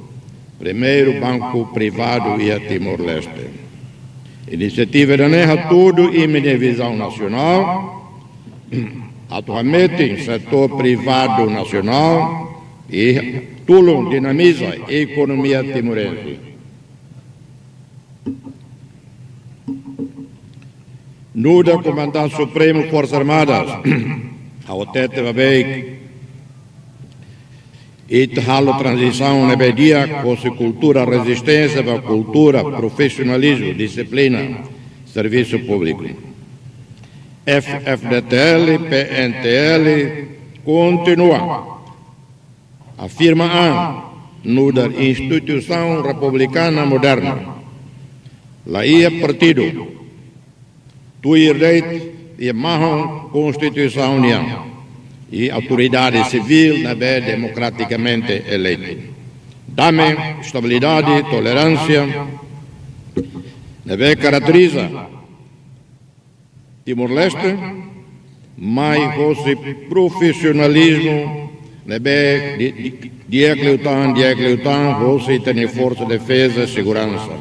Primeiro banco privado e a Timor-Leste. Iniciativa da NEHA tudo e minha visão nacional, atualmente em setor privado nacional e tudo dinamiza a economia timorense. Nuda Comandante Supremo Forças Armadas, ao tete babei e halo transição na bedia com cultura resistência para cultura profissionalismo disciplina serviço público FFDTL PNTL continua afirma a nuda instituição republicana moderna lá ia partido tu irreit e marrom constituição união e autoridade civil na bem democraticamente eleita. Dame estabilidade e tolerância na bem caracteriza Timor-Leste, mais fosse profissionalismo na bem diecleutan, fosse ter força de defesa e segurança.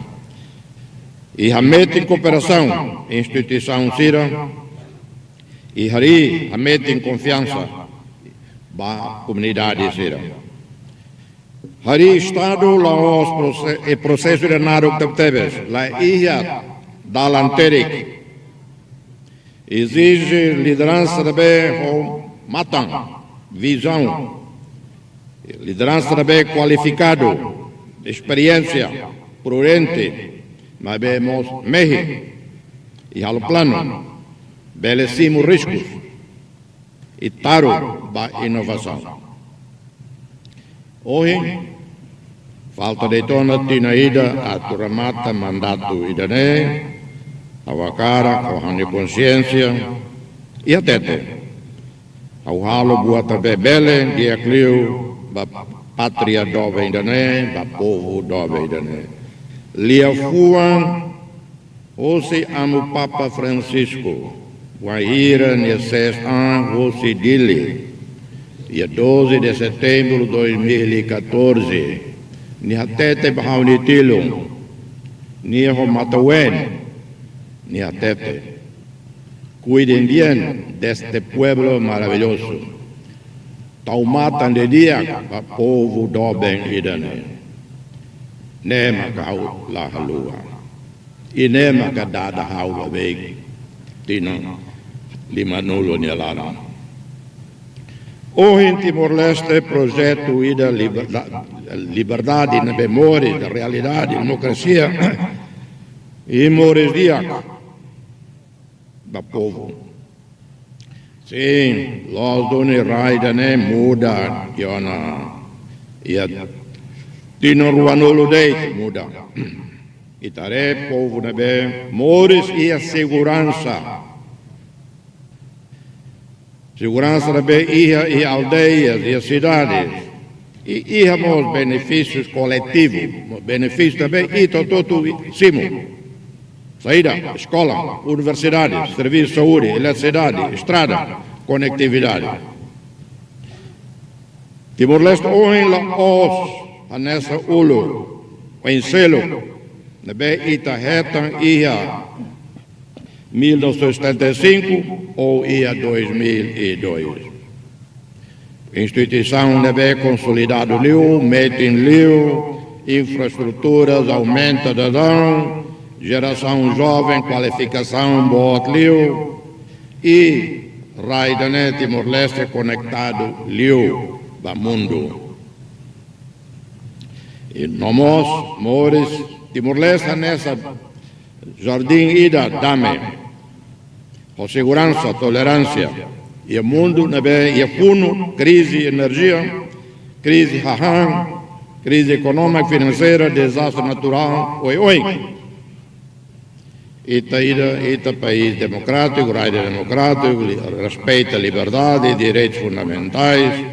E realmente em cooperação, instituição CIRA, e hari realmente em confiança, ba comunidade sira. Hari Estado laos e processo de Naruk Tebes, la ilha da Lanteric, exige liderança da bem matan, visão, liderança da bem qualificado, experiência, prudente, mas vemos mehi, e ao plano, belecimos riscos, e taro ba inovação. Hoje, falta de tona tinaída a turamata mandato idane, a wakara, kohane consciência, e a tete. Ao halo buata bebele, dia clio, ba pátria dove idane, ba povo dove idane. Lia fuan, hoje amo Papa Francisco, Guaíra, 16 anos, você dele, dia 12 de setembro de 2014, ni hatete bahau ni tilung, ni ho matawen, ni hatete. Cuiden bien de este pueblo maravilloso. Taumatan de dia pa povo doben idane. Nema kau la halua. I nema ka dada haula veg. Tino lima nulo ni alana. Hoje em Timor-Leste, projeto ida liberdade na memória, da realidade, democracia e memórias diáconas do povo. Sim, nós doni raida ne muda, Jona, e tino ruanolo dei muda. Itare povo na be, mores e a segurança. Segurança também e aldeias e cidades. E os benefícios coletivos, benefícios também e todo cimo. Saída, escola, universidade, serviço de saúde, eletricidade, estrada, conectividade. Timor-Leste hoje lá os nessa ulu, em selo, também ita retan ia 1975 ou ia 2002. Instituição deve consolidado liu, mete em liu, infraestruturas aumenta da dão, geração jovem, qualificação boa liu e raidane Timor-Leste conectado liu do mundo. E nós, mores, Timor-Leste nessa jardim ida dame. Com segurança, tolerância, e o mundo e funo, crise, energia, crise raham, crise econômica, financeira, desastre natural, oi. Ita país democrático, raio democrático, respeita a liberdade e direitos fundamentais,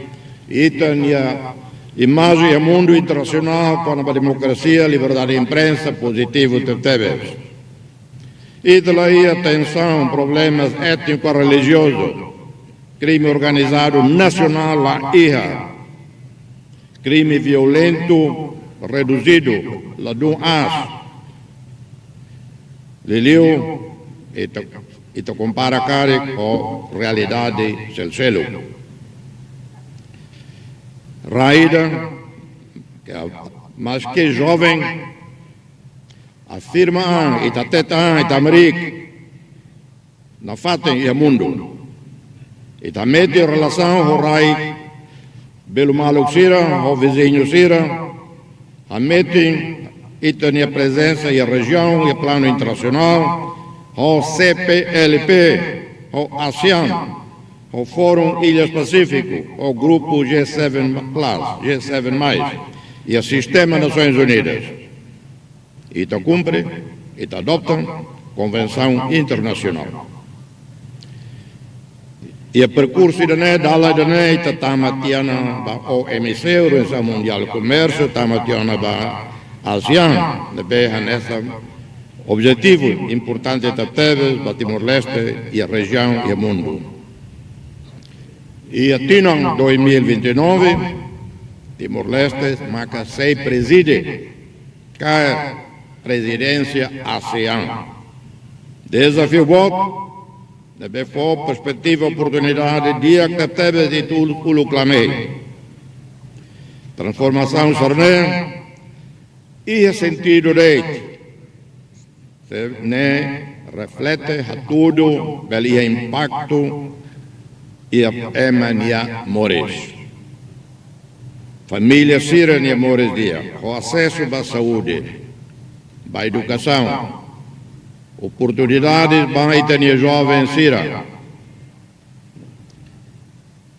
ita a imagem do mundo internacional com a democracia, liberdade de imprensa, positivo de teves. E daí atenção, problemas étnico-religiosos, crime organizado nacional lá IHA, crime violento reduzido lá do AS. Liliu, e compara cara com a realidade do céu. Raida, mas que jovem, afirma ita teta ita merik na fatem e mundo ita mete relação horai belo maluk sira o vizinho sira a mete ita nia presença e a região e plano internacional o CPLP o ASEAN o Fórum Ilhas Pacífico o grupo G7+, G7+, e o Sistema Nações Unidas. Ita cumpre, ita adopta convenção internacional. E o percurso dala ita tamatiana ba OMC, Organização Mundial do Comércio, tamatiana ba ASEAN, beha nessa objetivo importante da teve ba Timor-Leste e a região e o mundo. E a Tinang 2029, Timor-Leste marca 6 preside presidência ASEAN. Desafio bom, deve for perspectiva, oportunidade, dia que teve de tudo o clamei. Transformação sorné e o sentido de ne reflete a tudo, pelo impacto e a emania mores. Família sira e mores dia, com acesso à saúde, à educação, oportunidades para a jovem sira.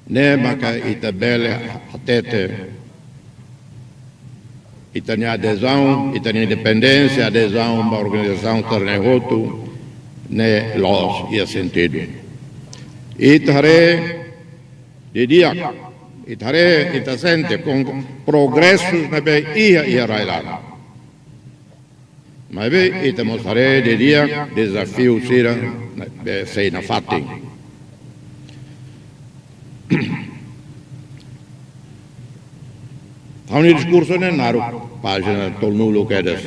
Nema que itabele atete, itania adesão, itania independência, adesão à organização Terneroto, ne los e sentido. Itare de dia, itare itasente com progressos na be e a railar. Mas bem, estamos a de dia desafio sira sei na fatin. Há discurso ne naru. página tolnulo quedas.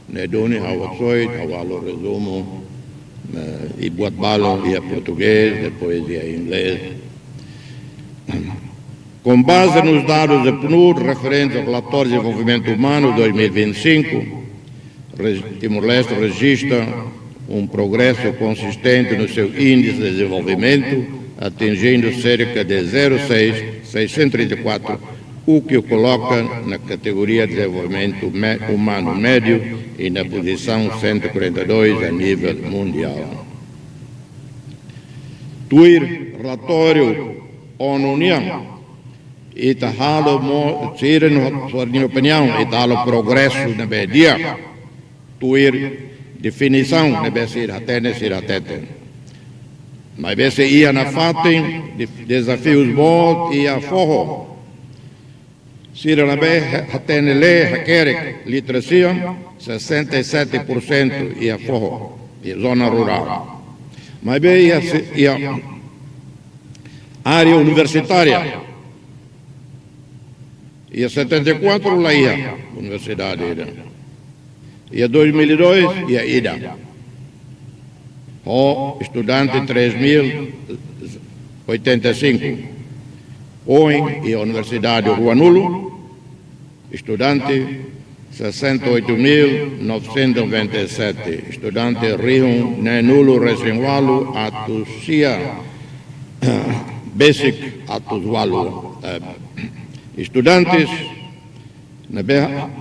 Nedoni hawa soit, hawa lo resumo, e buat balo ia português, depois ia inglês. Com base nos dados da PNUD referentes ao relatório de desenvolvimento humano 2025, Timor-Leste registra progresso consistente no seu índice de desenvolvimento, atingindo cerca de 0,634, o que o coloca na categoria de desenvolvimento humano médio e na posição 142 a nível mundial. Tuir relatório ONU-União e tahalo tira sua opinião e tahalo progresso na media tuir definição na ser até mas esse ia na fatem desafios bons e a forro Sira na be até le requer literacia 67% e a forro e zona rural mas bem ia área universitária e a 74 lá ia universidade e a 2002 ia ida o estudante 3.085 hoje e a universidade Ruanulo estudante 68.997 estudante Rio Nenulo Resenwalo Atusia Basic Atuzualo estudantes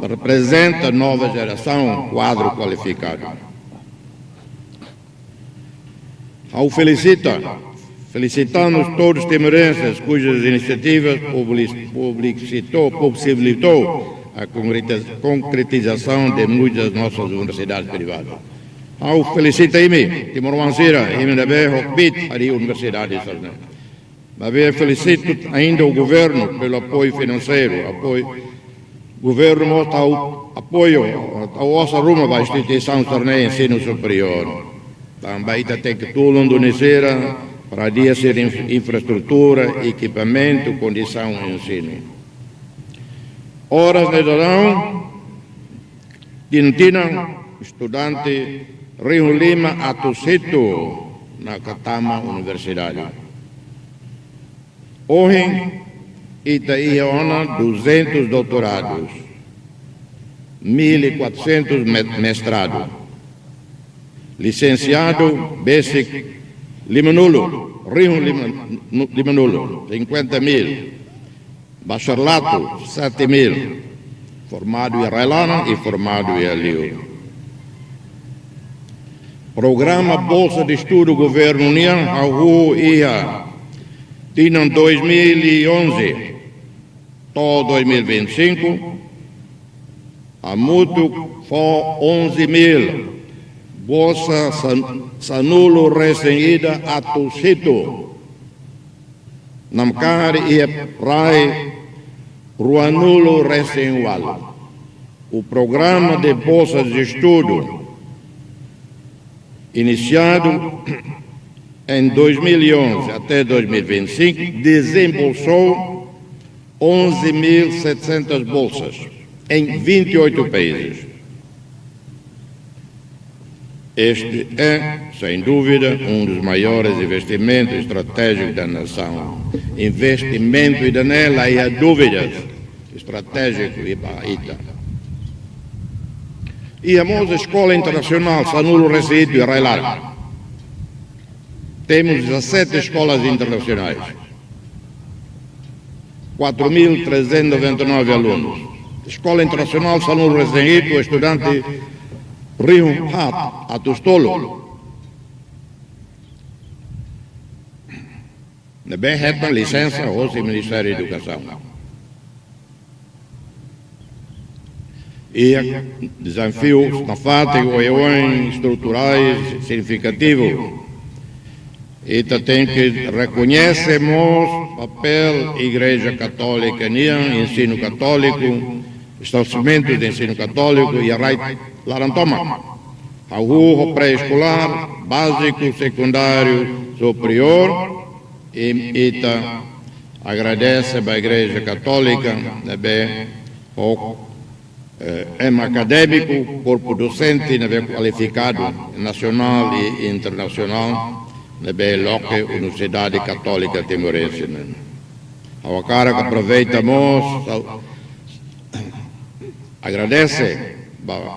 representa a nova geração quadro qualificado. Felicitamos todos os timorenses cujas iniciativas possibilitou a concretização de muitas nossas universidades privadas. Felicita-me, Timor-Mansira, e me a universidade. Mas felicito ainda o governo pelo apoio financeiro, o governo mostra o apoio à nossa rumo para a instituição de ensino superior. Também tem que tudo indonecer para dia ser infraestrutura, equipamento, condição de ensino. Horas de verão, Tintina, estudante Rio Lima, Atucito, na Catama Universidade. Hoje, Itaíona, 200 doutorados, 1.400 mestrados, licenciado Basic Limanulo, Rio Limanulo, 50.000, bacharelato, 7.000, formado em Railana e formado em Aliu. Programa Bolsa de Estudo Governo União, ao IA, tinham 2011, todo 2025, a mútuo foi 11.000, bolsa sanulo recém-ida a Tucito, namkari e rai ruanulo recém-walo. O programa de bolsas de estudo, iniciado em 2011 até 2025, desembolsou 11.700 bolsas em 28 países. Este é, sem dúvida, um dos maiores investimentos estratégicos da nação. Investimento e danela e a dúvidas estratégico e baita. E a nossa escola internacional Sanulo Recife e Railar. Temos 17 escolas internacionais, 4.399 alunos. Escola Internacional Sanulo Recife, o estudante Rio Hat, Atustolo. Bem, reta licença ao Ministério da Educação. E desafios na FATE, estruturais, significativos. E tem que reconhecermos o papel da Igreja Católica, ensino católico, estabelecimento de ensino católico e a Larantoma, ao pré-escolar, básico, secundário, superior, e agradece à Igreja Católica acadêmico, corpo docente, qualificado nacional e internacional, na Universidade Católica Timorense. Ao cara que aproveitamos, agradece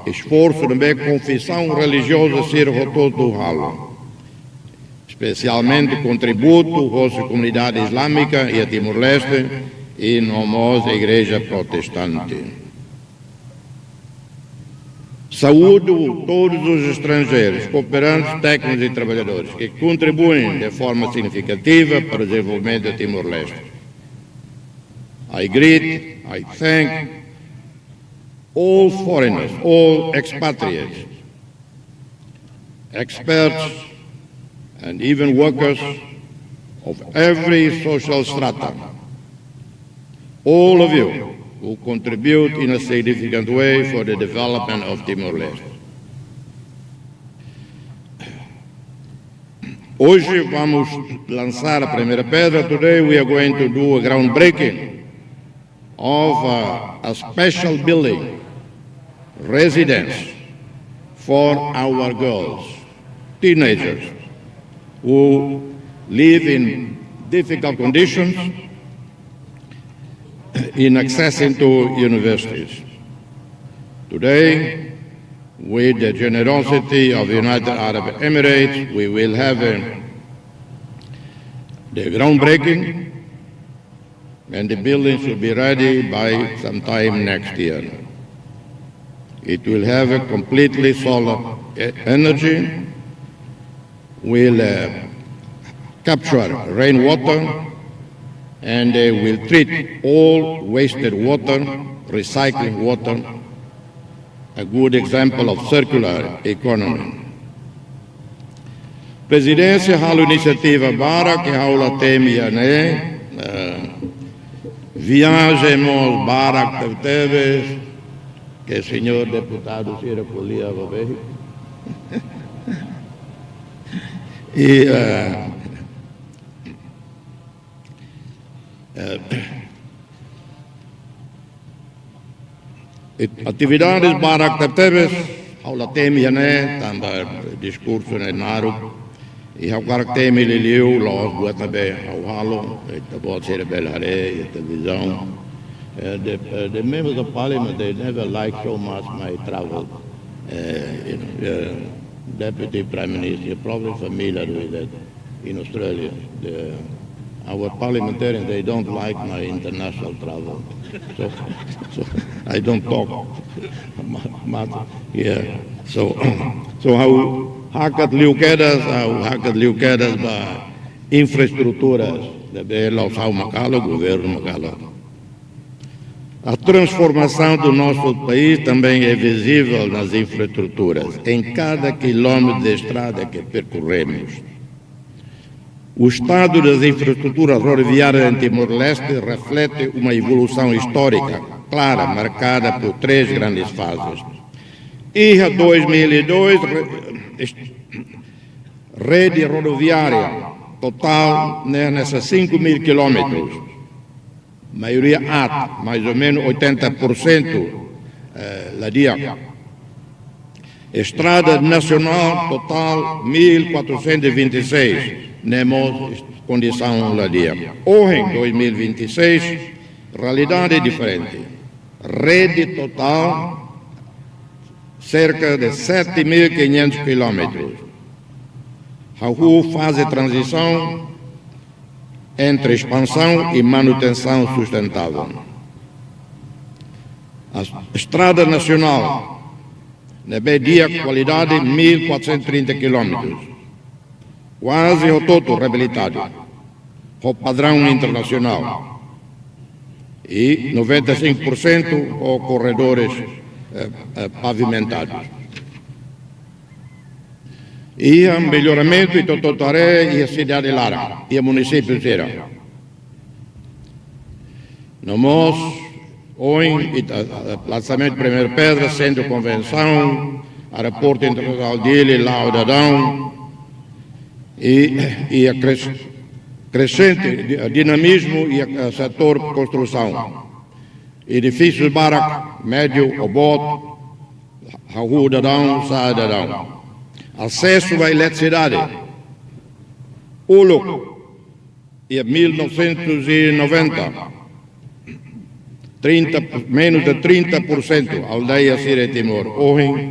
o esforço da confissão religiosa ser todo halo, especialmente contributo à comunidade islâmica e a Timor-Leste e a Igreja Protestante. Saúdo todos os estrangeiros, cooperantes, técnicos e trabalhadores que contribuem de forma significativa para o desenvolvimento de Timor-Leste. I greet, I thank all foreigners, all expatriates, experts, and even workers of every social strata. All of you who contribute in a significant way for the development of Timor-Leste. Hoje vamos lançar a primeira pedra. Today we are going to do a groundbreaking of a special building, residence for our girls, teenagers, who live in difficult conditions in accessing to universities. Today, with the generosity of the United Arab Emirates, we will have the groundbreaking, and the building should be ready by sometime next year. It will have a completely solar energy, will capture rainwater, and they will treat all wasted water, recycling water, a good example of circular economy. Presidência halo iniciativa bara que haula temia né viajemos bara teves que o senhor deputado se recolhia a ver e atividades barak teves aula temia né também discurso né naru e ao cara temi liliu los buat nabe ao halo et bot ser belare televisão the members of parliament they never liked so much my travel deputy prime minister, you're probably familiar with that in Australia. Our parliamentarians, they don't like my international travel. So I don't talk much here. So how hakat liukedas ba infraestruturas da bela ao Macalo, governo Macalo. A transformação do nosso país também é visível nas infraestruturas, em cada quilômetro de estrada que percorremos. O estado das infraestruturas rodoviárias em Timor-Leste reflete uma evolução histórica clara, marcada por 3 grandes fases. IRA 2002, rede rodoviária total nessas 5.000 quilômetros. Maioria AT, mais ou menos 80% Ladia. Estrada Nacional total 1.426, nemos condição Ladia. Hoje, em 2026, realidade diferente. Rede total, cerca de 7.500 quilômetros. A rua faz a transição entre expansão e manutenção sustentável. A Estrada Nacional, na dia qualidade 1.430 quilômetros, quase o todo reabilitado, o padrão internacional, e 95% com corredores pavimentados. E o melhoramento de Tototaré e a cidade de Lara, e o município de Serra. Nós, hoje, o lançamento da primeira pedra, centro de convenção, aeroporto internacional dele, Laudadão, e a crescente dinamismo e o setor de construção. edifícios barak, médio, obot, rua dadão, saia dadão. Acesso à eletricidade. Ulo, em 1990, menos de 30% aldeia Sira Timor. Hoje,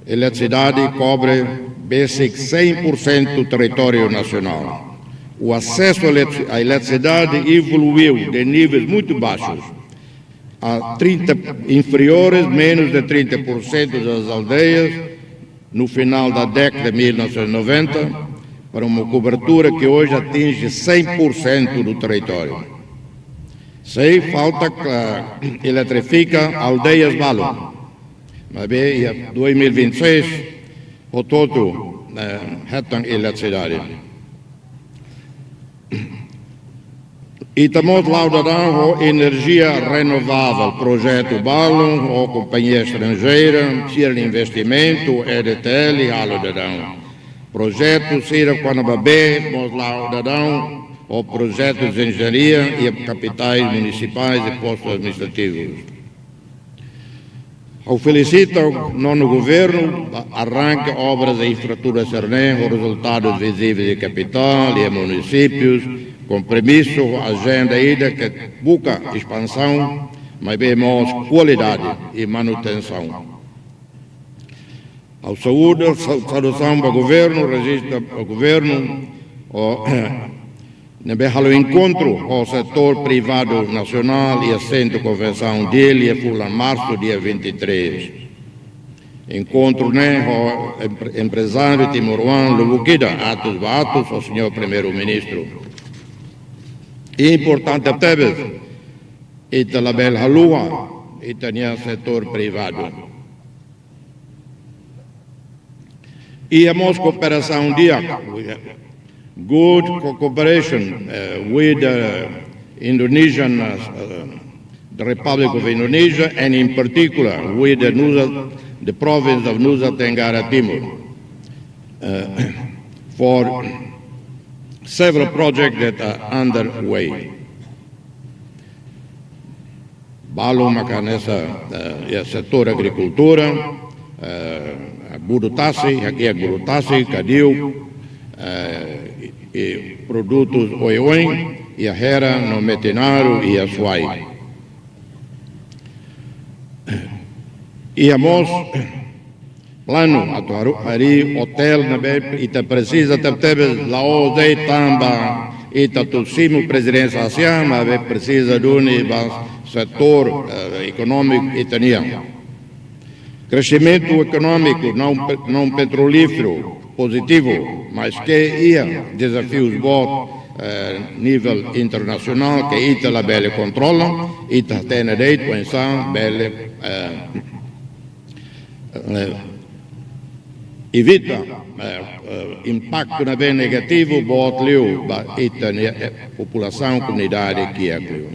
eletricidade cobre basic 100% do território nacional. O acesso à eletricidade evoluiu de níveis muito baixos a inferiores, menos de 30% das aldeias, no final da década de 1990, para uma cobertura que hoje atinge 100% do território. Sei, falta que eletrifica aldeias Balo. Mas bem, em 2026, o todo retam eletricidade. E estamos laudando a energia renovável, projeto Balo, a companhia estrangeira, Sira Investimento, EDTL, Halo Dadão. Projeto Sira Quanababé, nós laudamos o projeto de engenharia e capitais municipais e postos administrativos. Eu felicito o nono governo, arranca obras de infraestrutura Sernem, com resultados visíveis de capital e municípios, com premisso, agenda ainda que busca expansão, mas bem mais qualidade e manutenção. Ao saúde, saudação para o governo, registra o governo, o encontro com o setor privado nacional e a centro de convenção dele foi em março, dia 23. Encontro com o empresário timoruano Lubukida, atos, o senhor primeiro-ministro. E importante até, ita label halua, ita nia setor privado. E a nossa cooperação dia, good cooperation with Indonesian, the Republic of Indonesia, and in particular with the province of Nusa Tenggara Timur, for several projects that are underway. Balo makanesa setor agricultura, Burutasi, aqui é Burutasi, Cadiu, e produtos oioi, e a hera no metinaro e a suai. E a mos plano atuaru ari hotel na be ita precisa tebe la ode tamba ita tusimu presidência ASEAN, mas precisa de setor econômico italiano. Crescimento econômico não petrolífero positivo, mas que ia desafios bons nível internacional que ita la belle controla, ita tem direito a pensar belle evita impacto na bem negativo bot liu ba ita população comunidade que é liu.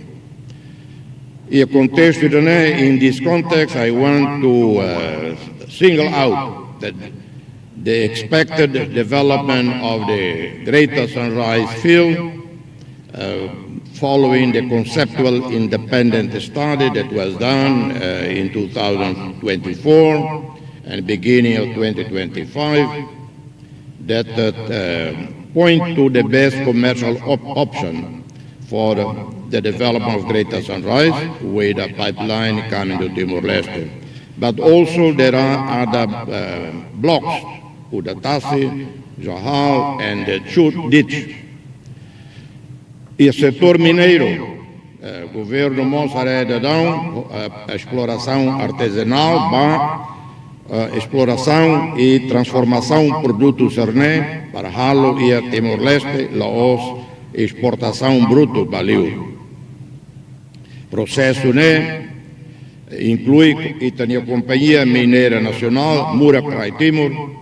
E contexto in this context I want to single out that the expected development of the Greater Sunrise Field following the conceptual independent study that was done in 2024 and beginning of 2025 that point to the best commercial option for the development of Greater Sunrise with a pipeline coming to Timor-Leste. But also there are other blocks, Udatasi, Jahal, and the Chut Ditch. E o setor mineiro, governo Moçaré Dadão, exploração artesanal, exploração e transformação de produtos Serné para Halo e a Timor-Leste, Laos, exportação bruto Baliu. Processo inclui a Companhia Mineira Nacional, Muracrai Timor,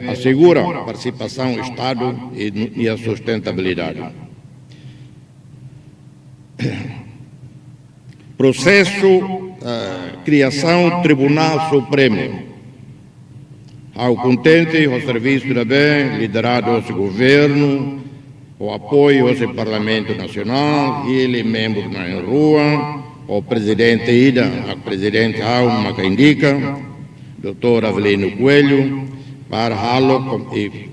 assegura a participação do Estado e a sustentabilidade. Processo criação Tribunal Supremo. Ao contente, o serviço da bem, liderado o governo, o apoio ao Parlamento Nacional, ele membro na rua, o presidente Ida, o presidente Raul Macaindica, Dr. Avelino Coelho, para halo e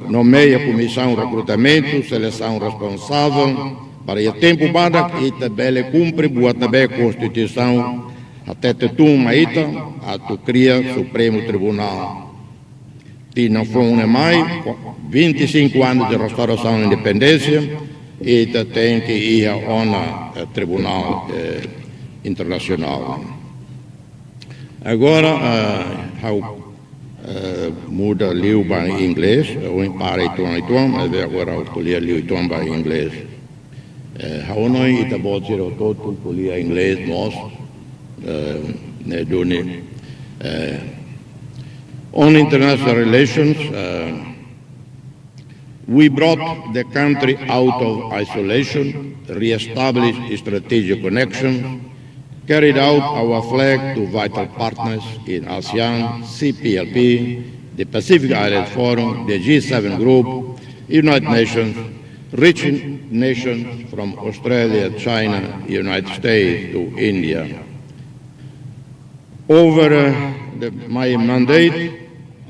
nomeia a comissão de recrutamento, seleção responsável, para o tempo para que também cumpre boa também a Constituição, até tu maita, a tu cria Supremo Tribunal. E não foi mais 25 anos de restauração da independência, e tem que ir ao Tribunal Internacional. Agora, muda liu para inglês, ou em para então, mas agora eu colher liu então para inglês. How noi ita pode ser o todo colher inglês nós, né doni. On international relations, we brought the country out of isolation, re-established strategic connections, carried out our flag to vital partners in ASEAN, CPLP, the Pacific Island Forum, the G7 Group, United Nations, rich nations from Australia, China, United States to India. Over my mandate,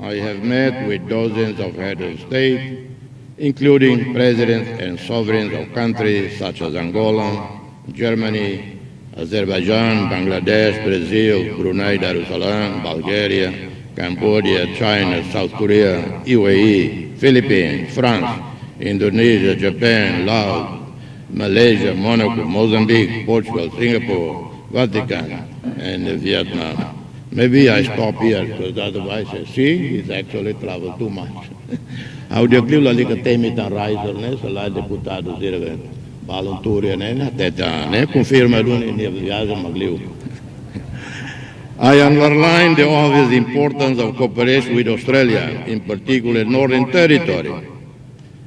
I have met with dozens of heads of state, including presidents and sovereigns of countries such as Angola, Germany, Azerbaijan, Bangladesh, Brazil, Brunei Darussalam, Bulgaria, Cambodia, China, South Korea, UAE, Philippines, France, Indonesia, Japan, Laos, Malaysia, Monaco, Mozambique, Portugal, Singapore, Vatican, and Vietnam. Maybe I stop here because otherwise I see he's actually traveled too much. How do you like a temitan riser, la deputado zero volunteer, ne confirma ne viaja magliu. I underline the obvious importance of cooperation with Australia, in particular Northern Territory,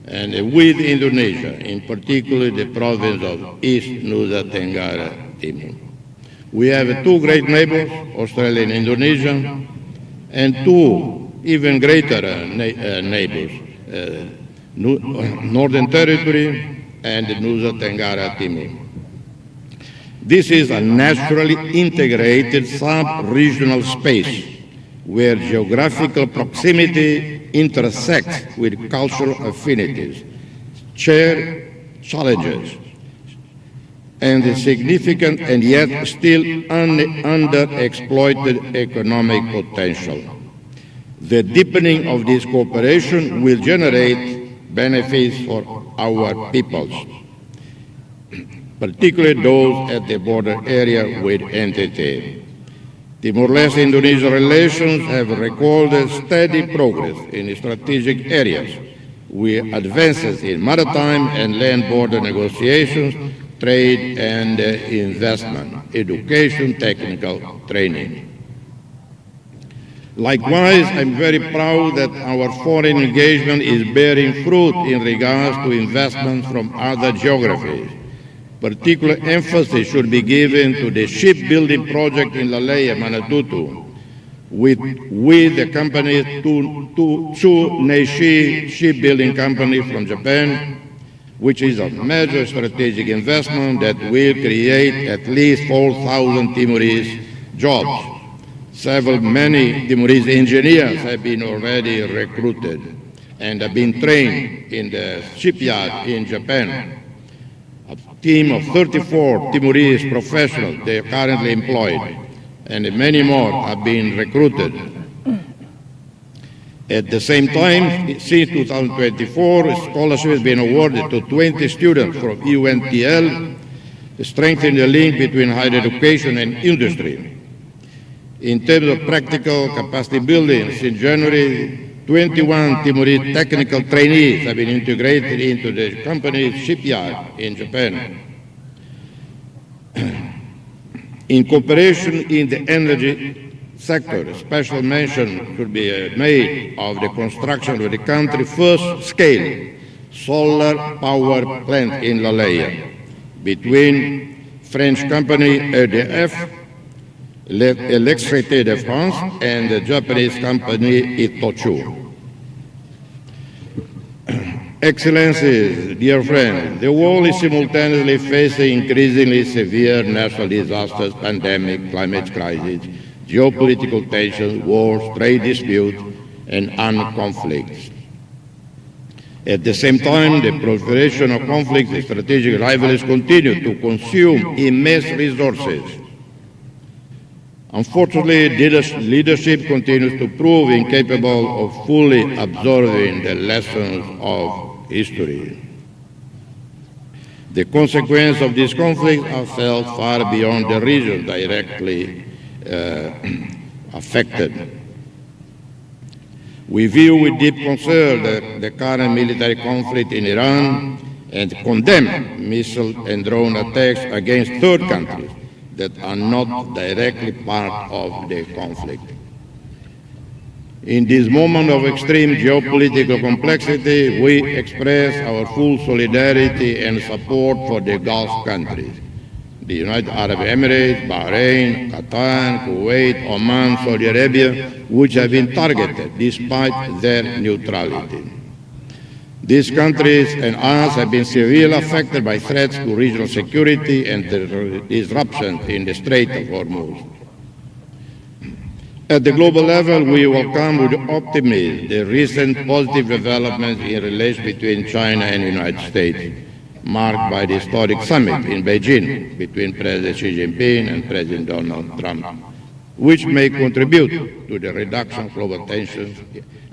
and with Indonesia, in particular the province of East Nusa Tenggara Timur. We have two great neighbors, Australia and Indonesia, and two even greater neighbors, Northern Territory and Nusa Tenggara Timur. This is a naturally integrated sub-regional space where geographical proximity intersects with cultural affinities, share challenges, and the significant and yet still underexploited economic potential. The deepening of this cooperation will generate benefits for our peoples, particularly those at the border area with NTT. Timor-Leste-Indonesia relations have recorded steady progress in strategic areas, with advances in maritime and land border negotiations, trade and investment, education, technical training. Likewise, I'm very proud that our foreign engagement is bearing fruit in regards to investments from other geographies. Particular emphasis should be given to the shipbuilding project in Laleya, Manatutu, with the company Tsu-Neishi Shipbuilding Company from Japan, which is a major strategic investment that will create at least 4,000 Timorese jobs. Many Timorese engineers have been already recruited and have been trained in the shipyard in Japan. A team of 34 Timorese professionals, they are currently employed, and many more have been recruited. At the same time, since 2024, a scholarship has been awarded to 20 students from UNTL, strengthening the link between higher education and industry. In terms of practical capacity building, since January, 21 Timorese technical trainees have been integrated into the company's shipyard in Japan. In cooperation in the energy sector, special mention should be made of the construction of the country's first scale solar power plant in Laleya between French company EDF, Électricité de France, and the Japanese company Itochu. Excellencies, dear friends, the world is simultaneously facing increasingly severe natural disasters, pandemic, climate crisis, geopolitical tensions, wars, trade disputes, and armed conflicts. At the same time, the proliferation of conflicts and strategic rivalries continue to consume immense resources. Unfortunately, leadership continues to prove incapable of fully absorbing the lessons of history. The consequences of this conflict are felt far beyond the region directly affected. We view with deep concern the current military conflict in Iran and condemn missile and drone attacks against third countries that are not directly part of the conflict. In this moment of extreme geopolitical complexity, we express our full solidarity and support for the Gulf countries, the United Arab Emirates, Bahrain, Qatar, Kuwait, Oman, Saudi Arabia, which have been targeted despite their neutrality. These countries and us have been severely affected by threats to regional security and the disruptions in the Strait of Hormuz. At the global level, we welcome with optimism the recent positive developments in relations between China and the United States, marked by the historic summit in Beijing between President Xi Jinping and President Donald Trump, which may contribute to the reduction of global tensions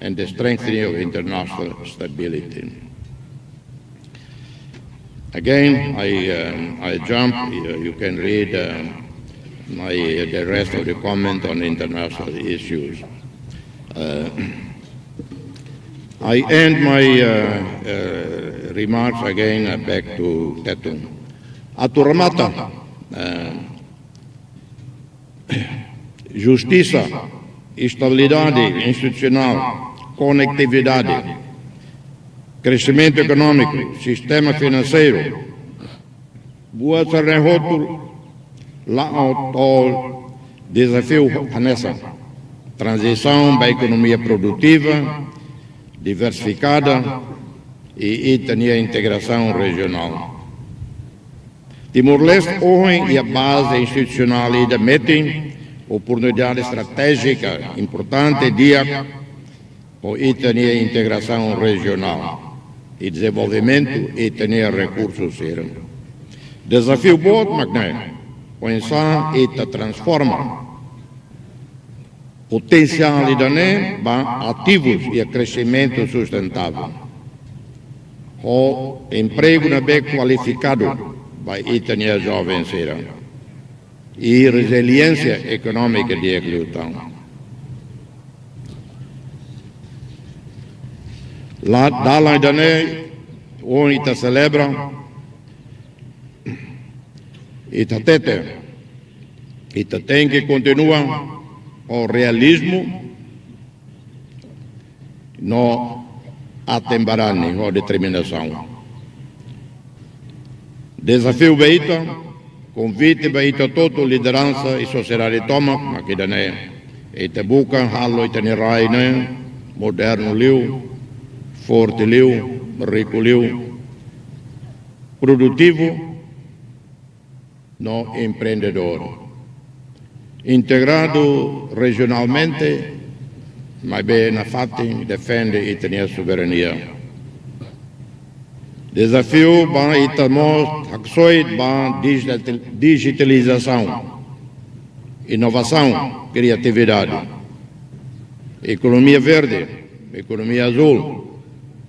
and the strengthening of international stability. Again, I jump. You can read the rest of the comment on international issues. I end my remarks again back to Tetu. Aturamata, justiça, estabilidade institucional, conectividade, crescimento econômico, sistema financeiro, boa sarrehoto, lá ao desafio nessa transição para a economia produtiva, diversificada e também a integração regional. Timor-Leste hoje é a base institucional da METIN, oportunidade estratégica importante dia e também a integração regional e desenvolvimento e também recursos. Desafio bom, mas pensar e transforma potencialidade para ativos e crescimento sustentável. O emprego bem qualificado para a jovens e resiliência econômica de glutão. Lá daí onde está celebra e tem que continuar o realismo no atembarane ou determinação. Desafio beita, convite beita todo liderança e sociedade toma, makidane, e te buka halo e tene raine, moderno liu, forte liu, rico liu, produtivo no empreendedor. Integrado regionalmente, mas bem na FATIN defende e tem a soberania. Desafio para itamos haxoid para digitalização, inovação, criatividade, economia verde, economia azul,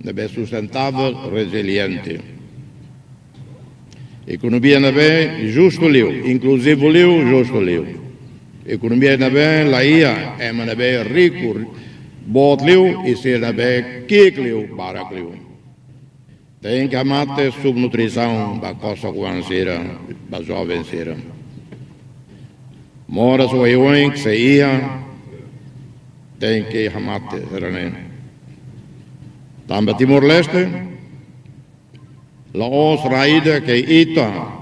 bem sustentável, resiliente. Economia bem justo liu, inclusivo liu, justo liu. Economia na bem, lá ia, é na bem rico, bot liu, e se na bem kik liu, barak liu. Tem que amar subnutrição, para costa guancera, para jovens cera. Mora so que se ia, tem que amar serane. Também Timor-Leste, lá os raída que ita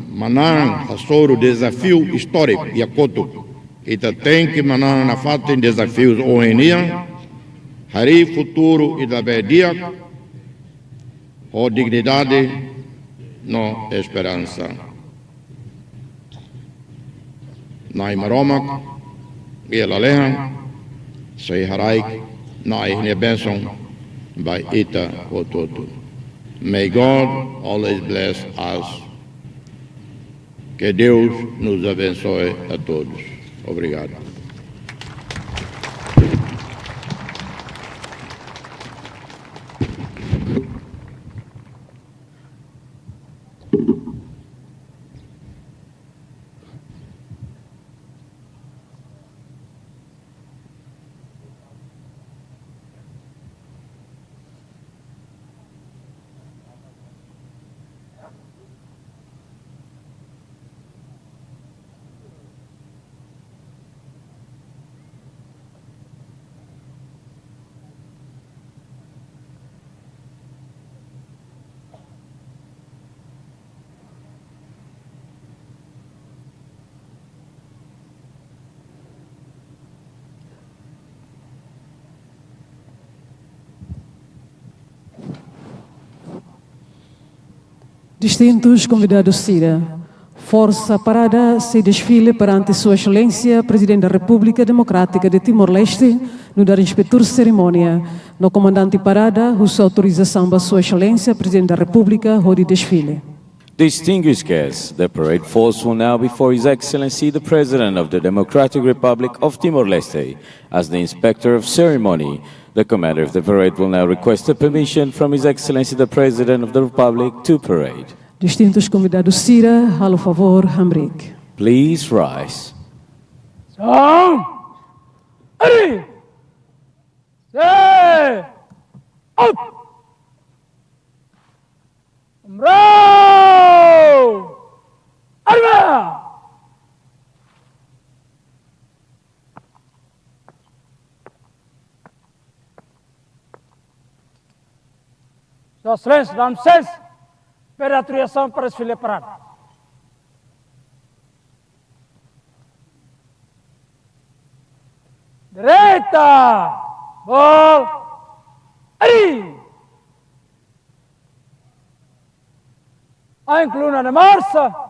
Manang hasoro desafio histórico e akoto. Ita tem que Manang na fatin desafios ONU Hari futuro e da dia, o dignidade, no esperança. Na imaromak, e la leha, sei haraik, na ihne benson, by ita ototu. May God always bless us. Que Deus nos abençoe a todos. Obrigado. Distintos convidados Cira, força parada se desfile perante Sua Excelência, Presidente da República Democrática de Timor-Leste, no dar inspetor cerimônia, no comandante parada, sua autorização para Sua Excelência, Presidente da República, de desfile. Distinguished guests, the parade force will now before His Excellency the President of the Democratic Republic of Timor-Leste. As the Inspector of Ceremony, the commander of the parade will now request a permission from His Excellency the President of the Republic to parade. Distintos convidados Cira, a favor, Hamrik. Please rise. São. Ari. Se. Up. Row. Arma. Sua Excelência, dá licença para a autorização para desfile parado. Direita! Bol! Aí! A incluna de marcha!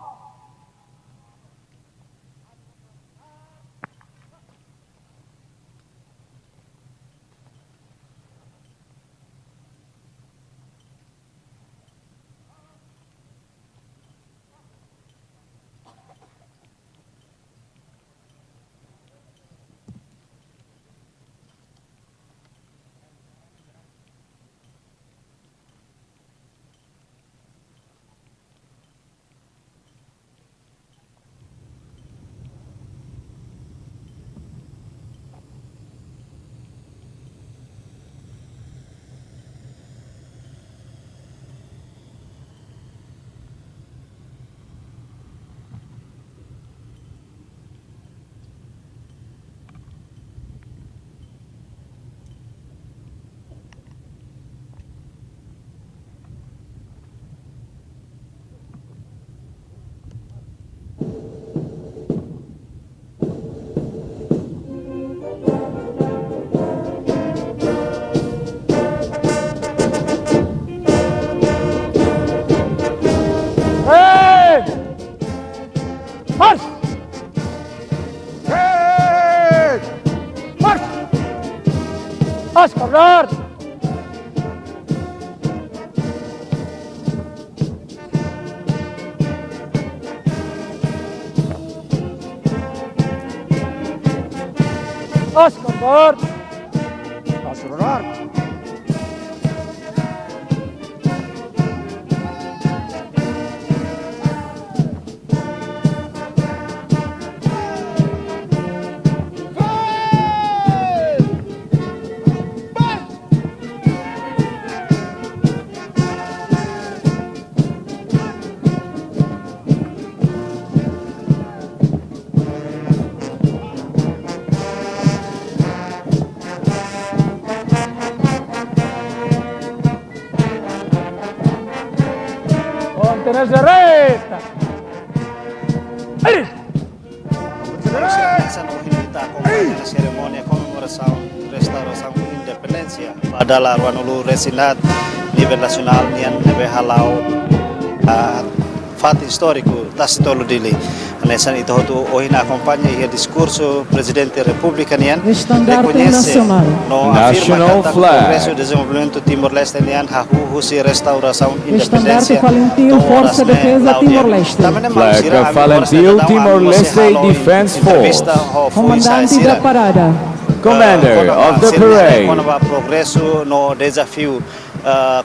March! March! Ascorrer! Ascorrer! Ascorrer! Tenés derecha. Aí! Excelência nos invita a acompanhar a cerimônia comemoração restauração da independência independência. Padahal Ruanulu Resinat nível nacional nian nebe halau fato histórico tas tolo dili. Anesan itu hotu ohina acompanha e discurso presidente da República nian reconhece no afirma que o progresso e desenvolvimento Timor-Leste nian husi restauração independência. Força Defesa Timor-Leste. Flag of Valentio Timor-Leste Defense Force. Comandante da parada. Commander of the parade. Quando vai progresso no desafio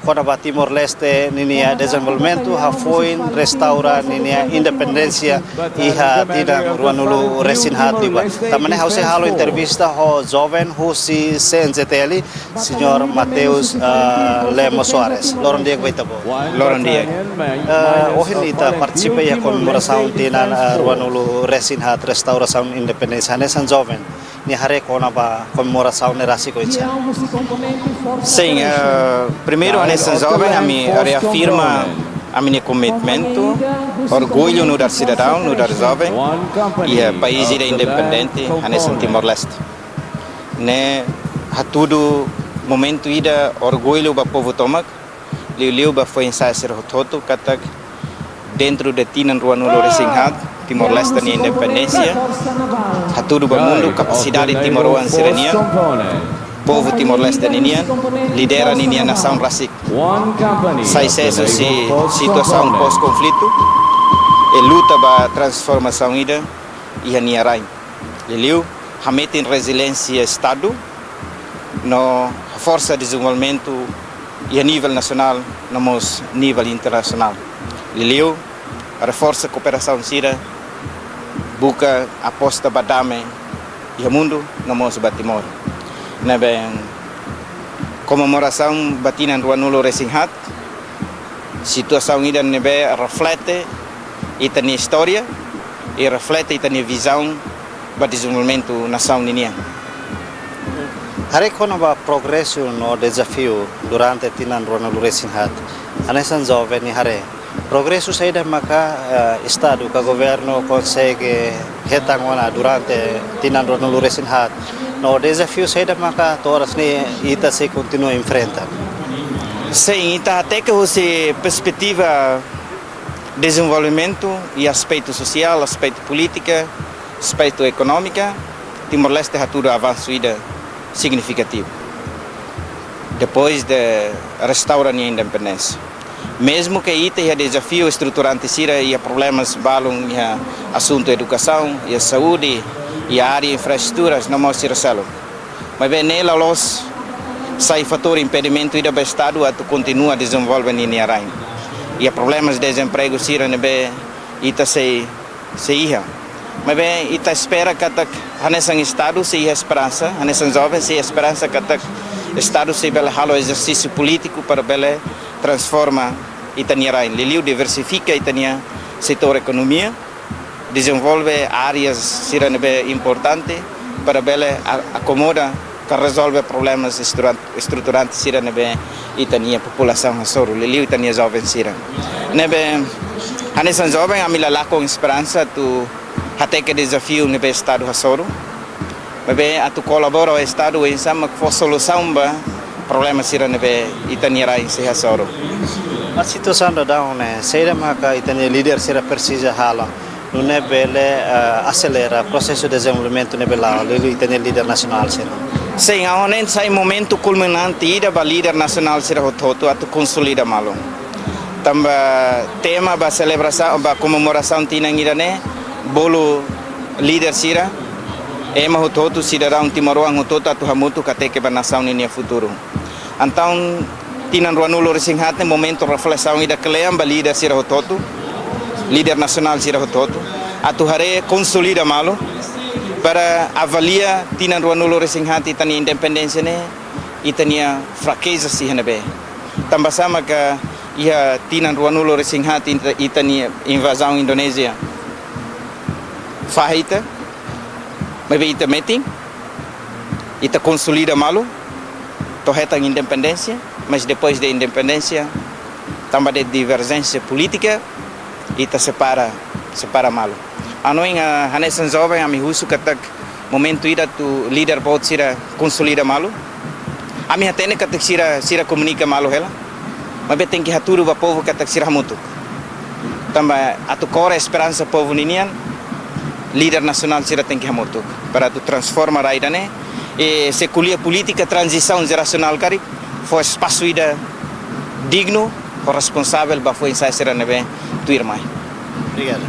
quando vai Timor-Leste ninia desenvolvimento foi restaurar ninia independência e tidak Ruanulu Resinhat juga. Tamane hause halo entrevista ho jovem husi CNZTL Senhor Mateus Lemos Soares. Loron dia vai tabo. Loron dia. Hoje kita participa ya comemoração tinan Ruanulu Resinhat restauração independência nesan jovem. Ni hari kona ba comemoração nerasi ko itsa. Sim, primeiro nessa jovem a me reafirma a minha commitmento, orgulho no dar cidadão, no dar jovem e país independente nessa Timor-Leste. Né, a tudo momento ida orgulho ba povo tomak, liu ba foi ensaio ser rototo katak dentro de Tinan Ruanulu Resinhat, Timor-Leste ni independência. A tudo ba mundo capacidade Timor-Leste serenia. Povo Timor-Leste ninian lidera ninian nação rasik. Sai seso si situação pós-conflito e luta ba transformação ida e aniarai. Liliu hamete resiliência estado no força de desenvolvimento e a nível nacional no nível internacional. Liliu reforça a cooperação sira buka aposta badame e o mundo no nosso Timor. Na bem comemoração batinan Ruanulu Resinhat, situação ida nebe reflete itani história e reflete itani visão para desenvolvimento nação ninia. Hari kono ba progresso no desafio durante Tinan Ruanulu Resinhat. Anesan jovem ni hari. Progresso saída maka Estado, que o governo consegue retangona durante Tinan Ruanulu Resinhat. No desafio saída maka toras ni ita se continua em frente. Sim, ita até que você perspectiva desenvolvimento e aspecto social, aspecto política, aspecto econômica, Timor-Leste ha tudo avanço ida significativo. Depois de restaurar a independência. Mesmo que ita é desafio estruturante sira e problemas balum e assunto educação e saúde e a área de infraestruturas não mostra reselo. Mas bem nela los sai fator impedimento ida estado a continua desenvolvendo em Niarai. E problemas de desemprego sira nebe ita se ia. Mas bem ita espera que nesse estado se ia esperança, nesse jovem se esperança que estado se bela halo exercício político para bela transforma Itaniarai. Liliu diversifica Itania setor economia, desenvolve áreas sirabe importante para bela acomoda que resolve problemas estruturantes sirabe Itania população Hasoro. Liliu Itania jovem sira. Nebe nesse jovem a mila lá com esperança tu até que desafio nebe estado Hasoro. Bem, a tu colabora o estado em sama que for solução ba problemas sira nebe Itaniarai se Hasoro. A situação da né, seira maka itania líder sira precisa hala, no nebele acelera o processo de desenvolvimento nebela, lelu itania líder nacional sira. Sim, a onen sai momento culminante ida ba líder nacional sira hototo atu consolida malo. Tamba tema ba celebração ba comemoração tinang ida ne bolo líder sira ema hototo cidadão Timor-Leste hototo atu hamutu kateke ba nação ninia futuro. Então Tinan Ruanulu Resinhat no momento reflexão ida keleam ba líder sira hototo, líder nacional sira hototo, atu hare consolida malo para avaliar Tinan Ruanulu Resinhat itania independência ne itania fraqueza si hanebe. Tambah sama que ia Tinan Ruanulu Resinhat itania invasão Indonésia fahita, mas ita meeting, ita consolida malo, torreta independência. Mas depois da independência, também de divergência política, e separa malo. Anoin a nessa jovem a me russo que momento ida tu líder pode ser consolida malo. A minha tene que sira comunica malo ela. Mas tem que haturu o povo que sira muito. Também a tu cora esperança povo ninian. Líder nacional sira tem que muito para tu transformar a idane. E se culia política transição geracional cari foi espaço ida digno, responsável para foi ensaio sira neve tu irmã. Obrigado.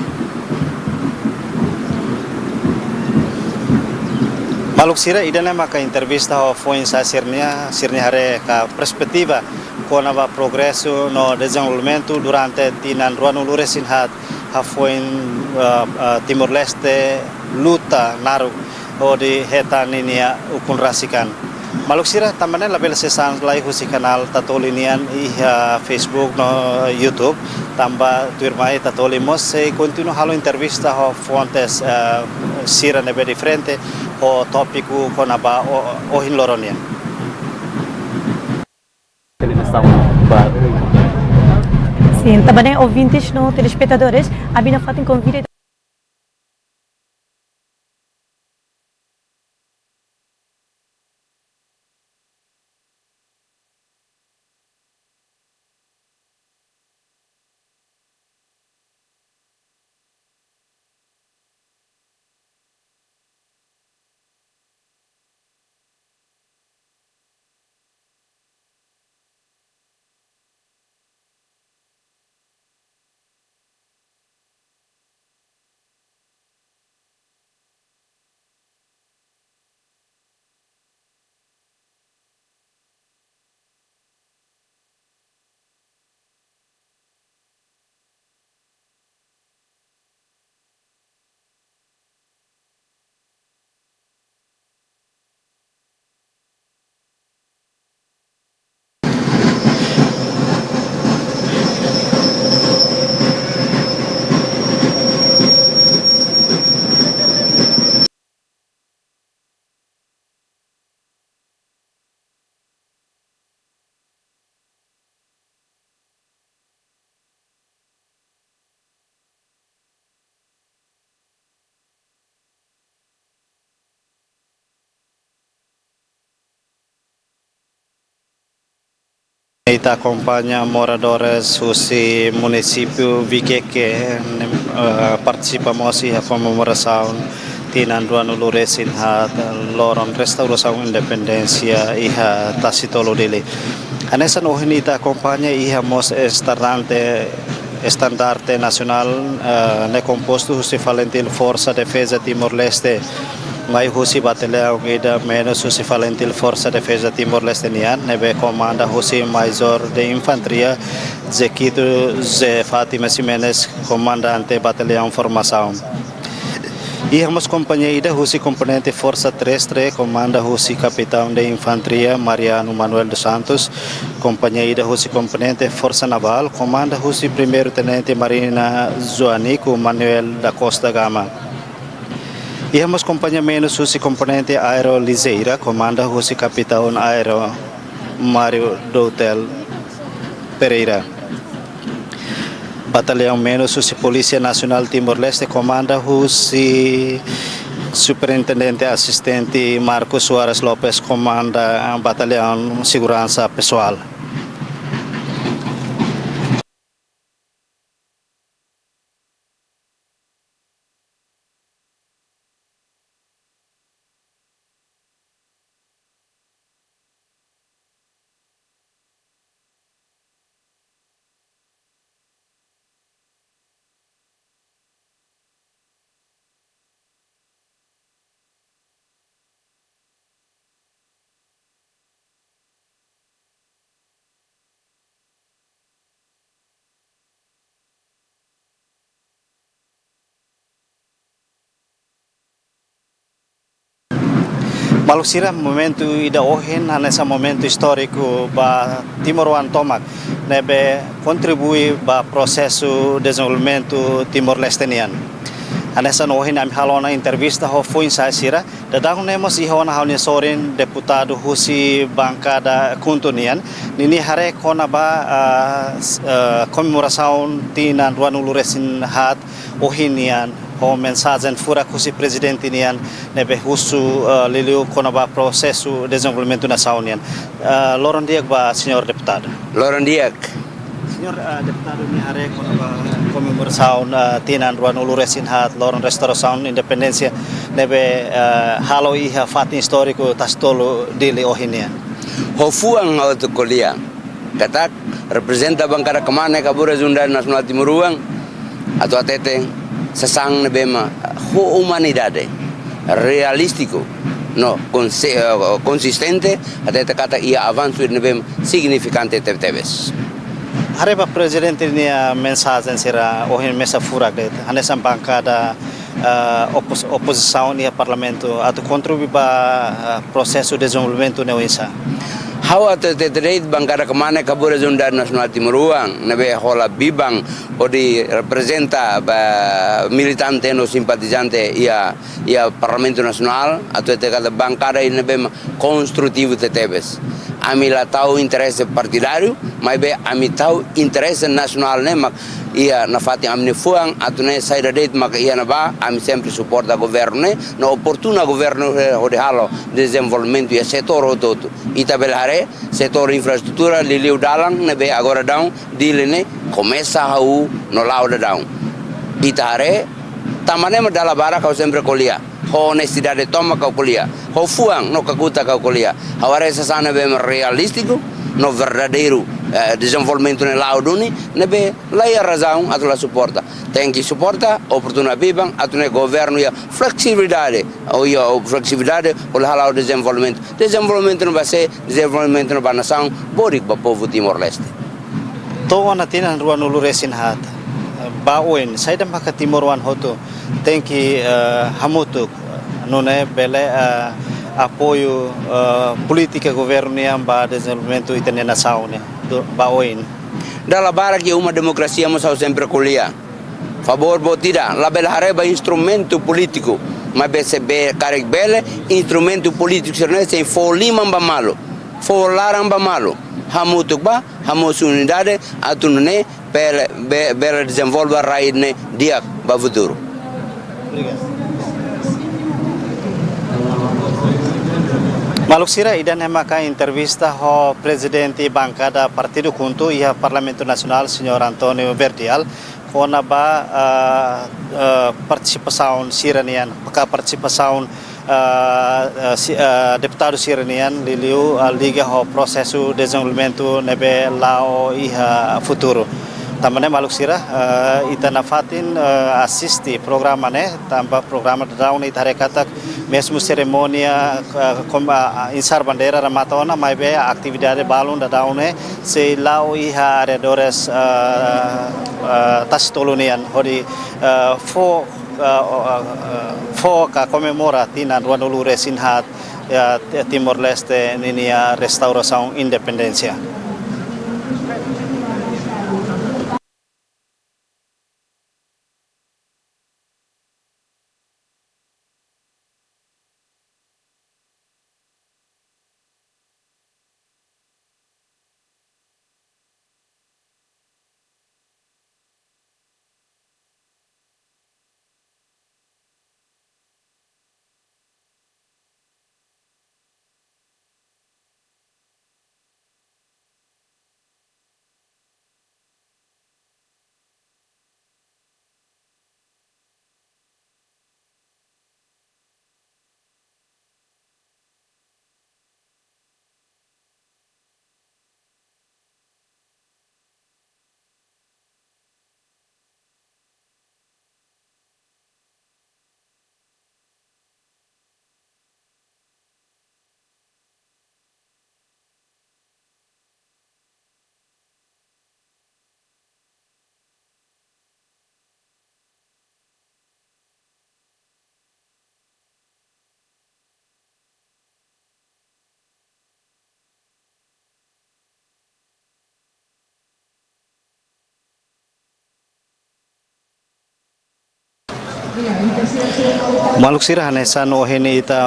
Maluk sira idane maka entrevista ho foi ensaio sirnia hare ka perspectiva com o progresso no desenvolvimento durante tinan ruano luresin hat ha foi Timor-Leste luta naru o di hetan ini ukun rasikan. Maluk sira tamane label sesan lai husi kanal tatolinian iha Facebook no YouTube tamba tuirmai tatolimos se continue halo entrevista ho fontes sira nebe diferente o tópico konaba o hinloronian. Sim, também ouvintes, no telespectadores, a Bina Fatim convida. Ita acompanha moradores do município Viqueque, participamos da comemoração tinan ruano luresin hat loron restauração independência iha tasitolo dele. Anesan ohinita acompanha iha mos estandarte nacional ne composto husi Valentil Força Defesa Timor-Leste. Mai husi batalhão ida menos husi Valentil Força Defesa Timor-Leste nian nebe comanda husi Major de Infantaria Zequito Zé Fátima Ximenes comandante batalhão formação. E a companhia husi componente Força Terrestre comanda husi Capitão de Infantaria Mariano Manuel dos Santos, companhia husi componente Força Naval comanda husi Primeiro Tenente Marina Joanico Manuel da Costa Gama. E a companhia menos husi componente Aero Liseira comanda husi Capitão Aero Mário Doutel Pereira. Batalhão menos husi Polícia Nacional Timor-Leste comanda husi Superintendente Assistente Marcos Soares Lopes comanda Batalhão Segurança Pessoal. Malusira momento ida ohin nessa momento histórico ba Timor-Wan Tomak nebe contribui ba processo desenvolvimento Timor-Lestenian. Nessa ohin am halona entrevista ho foi sira dadang nemos ihona haunia sorin deputado husi bancada kuntunian nini hare kona ba comemoração tinan ruanuluresin hat ohinian ho mensagem fura kusi presidente nian nebe husu liliu konaba processo desenvolvimento nação nian. Loron diak ba senhor deputado. Loron Diak. Senhor deputado ni are konaba comemoração tinan ruan ulu resinhat loron restauração independência nebe halo iha fatin histórico tastolo dili ohinian. Hofuang auto kolia. Katak representa Bangkara Kemana Kabura Zunda Nasional Timuruang atau ATT sesang nebema ho humanidade realístico no consistente ATT kata ia avanço nebem significante tebes. Hareba presidente ni mensagem será ohin mesa furak det hanesan bancada oposição ni parlamento atau contribui para processo de desenvolvimento neuinsa. Hawa tertereit Bangkara Kemana Kabura Zunda Nasional Timuruang nebe hola bibang odi representa militante no simpatizante ia Parlamento Nasional atau kata Bangkara ini nebe konstruktivo tetebes. Ami la tahu interesse partidário, mas be ami tahu interesse nacional ne mak ia na fati amne fuang atune saída deit mak ia na ba ami sempre suporta governo ne na oportuna governo ode halo desenvolvimento ia setor todo itabelare setor infraestrutura liliu dalang ne be agora down dile ne começa hau no lauda down itare tamane medala bara kau sempre kolia ho honestidade toma kau kolia ho fuang no kakuta kau kolia haware sasana be realístico no verdadeiro desenvolvimento no lauduni nebe laia razão atau la suporta tem que suporta oportuna bibang atau ne governo ia flexibilidade ou ia flexibilidade o halau desenvolvimento no base desenvolvimento no nação borik ba povo Timor-Leste to na tinan ruan ulu resinhat baoin saida maka Timor-Wan hoto tem que hamutuk nune bele apoio política governo yang ba desenvolvimento itene nação ne baoin dalla bara que uma democracia mas sempre colia favor botida la bela hareba instrumento político mas BCB carreg bele instrumento político se for lima malo for laramba malo hamutuk ba hamus unidade atunne per desenvolver raidne dia ba futuro. Maluk sira idan hemaka entrevista ho presidente bancada Partido Junto ia Parlamento Nacional senhor Antonio Verdial kona ba participação siranian maka participação deputado siranian liliu liga ho processo desenvolvimento nebe lao iha futuro tamane maluk sira itana fatin assisti programa ne tamba programa daun itare katak mesmo cerimônia insar bandeira ramatona mai be atividade balun da daun ne se lau iha redores tastolunian hodi fo ka comemora tinan ruanulu resinhat Timor-Leste ninia restauração independência. Maluk sira hanesan ohini ita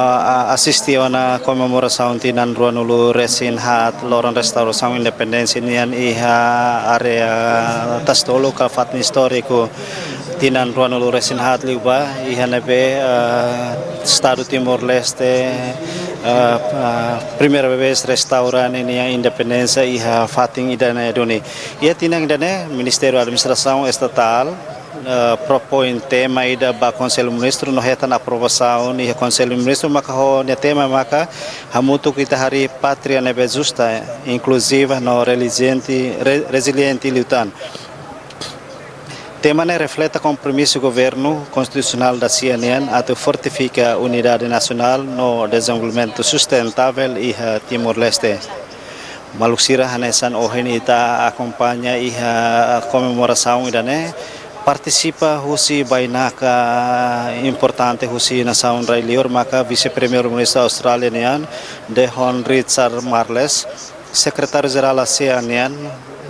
asisti wana komemoração tinan ruanulu resinhat loron restauração independência nian iha area tastolo ka fatni historiku tinan ruanulu resin hat liuba ihanebe Estado Timor-Leste primeira vez restauran ini a independência iha fating idane doni ia tinang idane Ministério da Administração Estatal propõe tema ida ba Conselho Ministro no reta na aprovação e Conselho Ministro maka ho ne tema maka hamutu kita hari patria nebe justa inclusiva no resiliente lutan. Tema reflete compromisso do governo constitucional da CNN a fortificar a unidade nacional no desenvolvimento sustentável e Timor-Leste. Maluksira hanesan ohenita acompanha a comemoração idane participa husi bainaka importante husi nação railior maka vice-primeiro-ministro australiano Dehon Richard Marles, secretário-geral ASEAN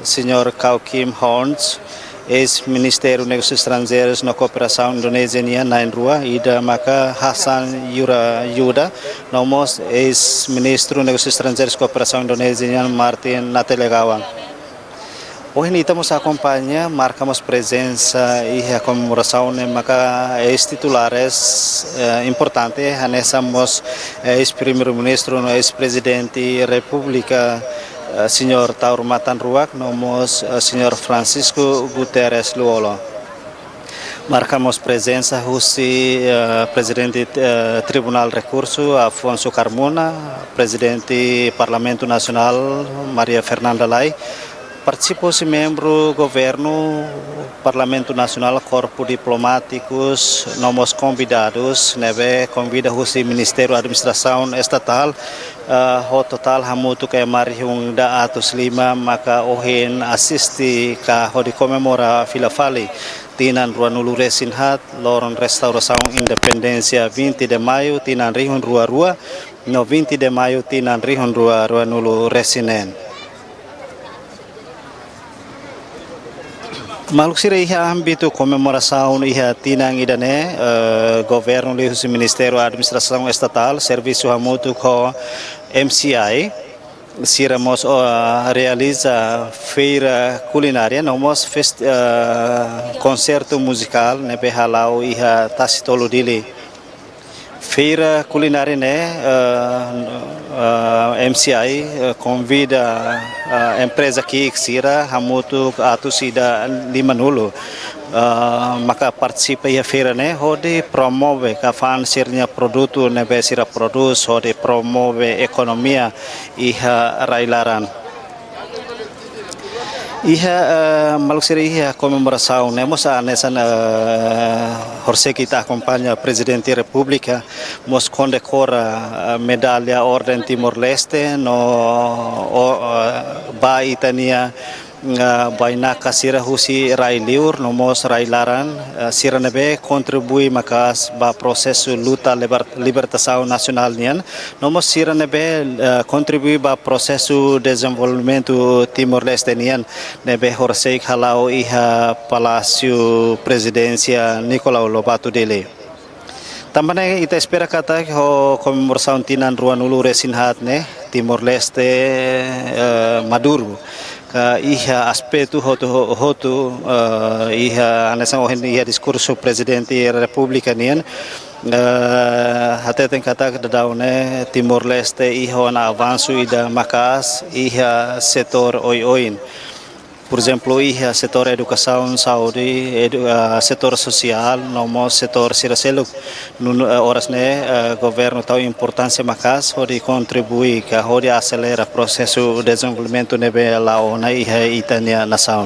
Sr. Kau Kim Horns, ex-Ministério dos Negócios Estrangeiros na Cooperação Indonesiana na Rua, ida maka Hassan Yuda, nomos ex-Ministro dos Negócios Estrangeiros e Cooperação Indonesiana Martin Natalegawan. Hoje estamos acompanhando, marcamos presença e a comemoração de maka ex-titulares importante, anexamos ex-primeiro-ministro, ex-presidente da República, Sr. Taur Matan Ruak, nomos Sr. Francisco Guterres Luolo. Marcamos presença Husi, presidente Tribunal Recurso Afonso Carmona, presidente Parlamento Nacional Maria Fernanda Lai, participou-se membro governo, Parlamento Nacional, Corpo Diplomáticos, nomos convidados, neve convida o Ministério da Administração Estatal, o total hamutu kay marihung da atos lima maka ohin asisti ka ho di comemora filafali tinan ruanulu resinhat loron restauração independência 20 de maio tinan rihun rua no 20 de maio tinan rihun ruanulu resinen. Maluksira iha ambito comemoração iha tinang idane governo do Ministério da Administração Estatal serviço hamutu ko MCI siramos realiza feira culinária nomos concerto musical nebe halau iha tasitolo dili feira culinária MCI convida a empresa que sira hamutu atusida limanulu maka participa ia feira hode promove ka fan sirnya produto nebe sira produs hode promove ekonomia iha railaran iha maluksira iha comemoração mosa nesan horse kita acompanha presidente da República mos condecora medalha Ordem Timor-Leste no ba itania baina kasira husi railiur nomos railaran sira nebe contribui makas ba processo luta libertação nacional nian nomos sira nebe contribui ba processo desenvolvimento Timor-Leste nian nebe horsei halau iha Palácio Presidência Nicolau Lobato Dele. Também ita espera kata ho comemoração tinan ruanulu resinhat Timor-Leste Maduro ka iha aspecto hotu iha anasang ohin iha diskurso presidente da República nian hateten kata daune Timor-Leste iha na avanço ida makas iha setor oin por exemplo iha setor educação saúde setor social nomo setor siraseluk horas governo tau importância makas hodi contribui ka hodi acelera processo desenvolvimento nebe laona iha itania nação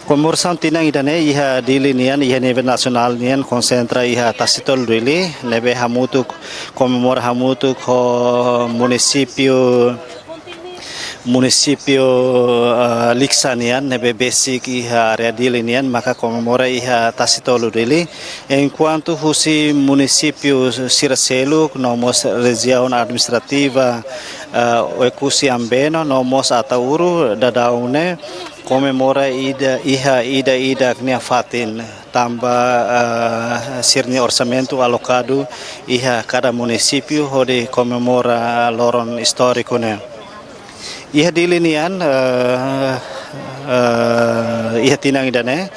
comemoração tinang idane iha dilinian iha nebe nasional nian konsentra iha tasitol dili nebe hamutuk comemora hamutuk ho município Liksanian nebe basic iha area dilinian maka comemora iha tasitolo dili enquanto husi município Siraseluk nomos região administrativa Ekusi Ambeno nomos Atauru dadaune comemora ida knia fatin tambah sirnya orçamento alocado iha cada município hode comemora loron histórico iha dilinian iha tinang idane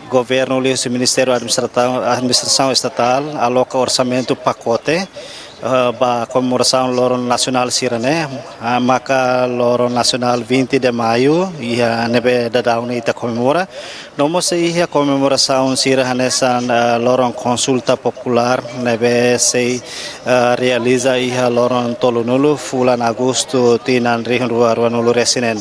governo e o Ministério da Administração Estatal aloca orçamento pacote para comemoração Loro Nacional Sirane, maka Loro Nacional 20 de maio, e a nebe da daun ita comemora. Nomos a comemoração Siranesan Loro Consulta Popular, nebe se realiza ia Loro Tolunulu, fulan agosto tinan rihan ruanulu resinen.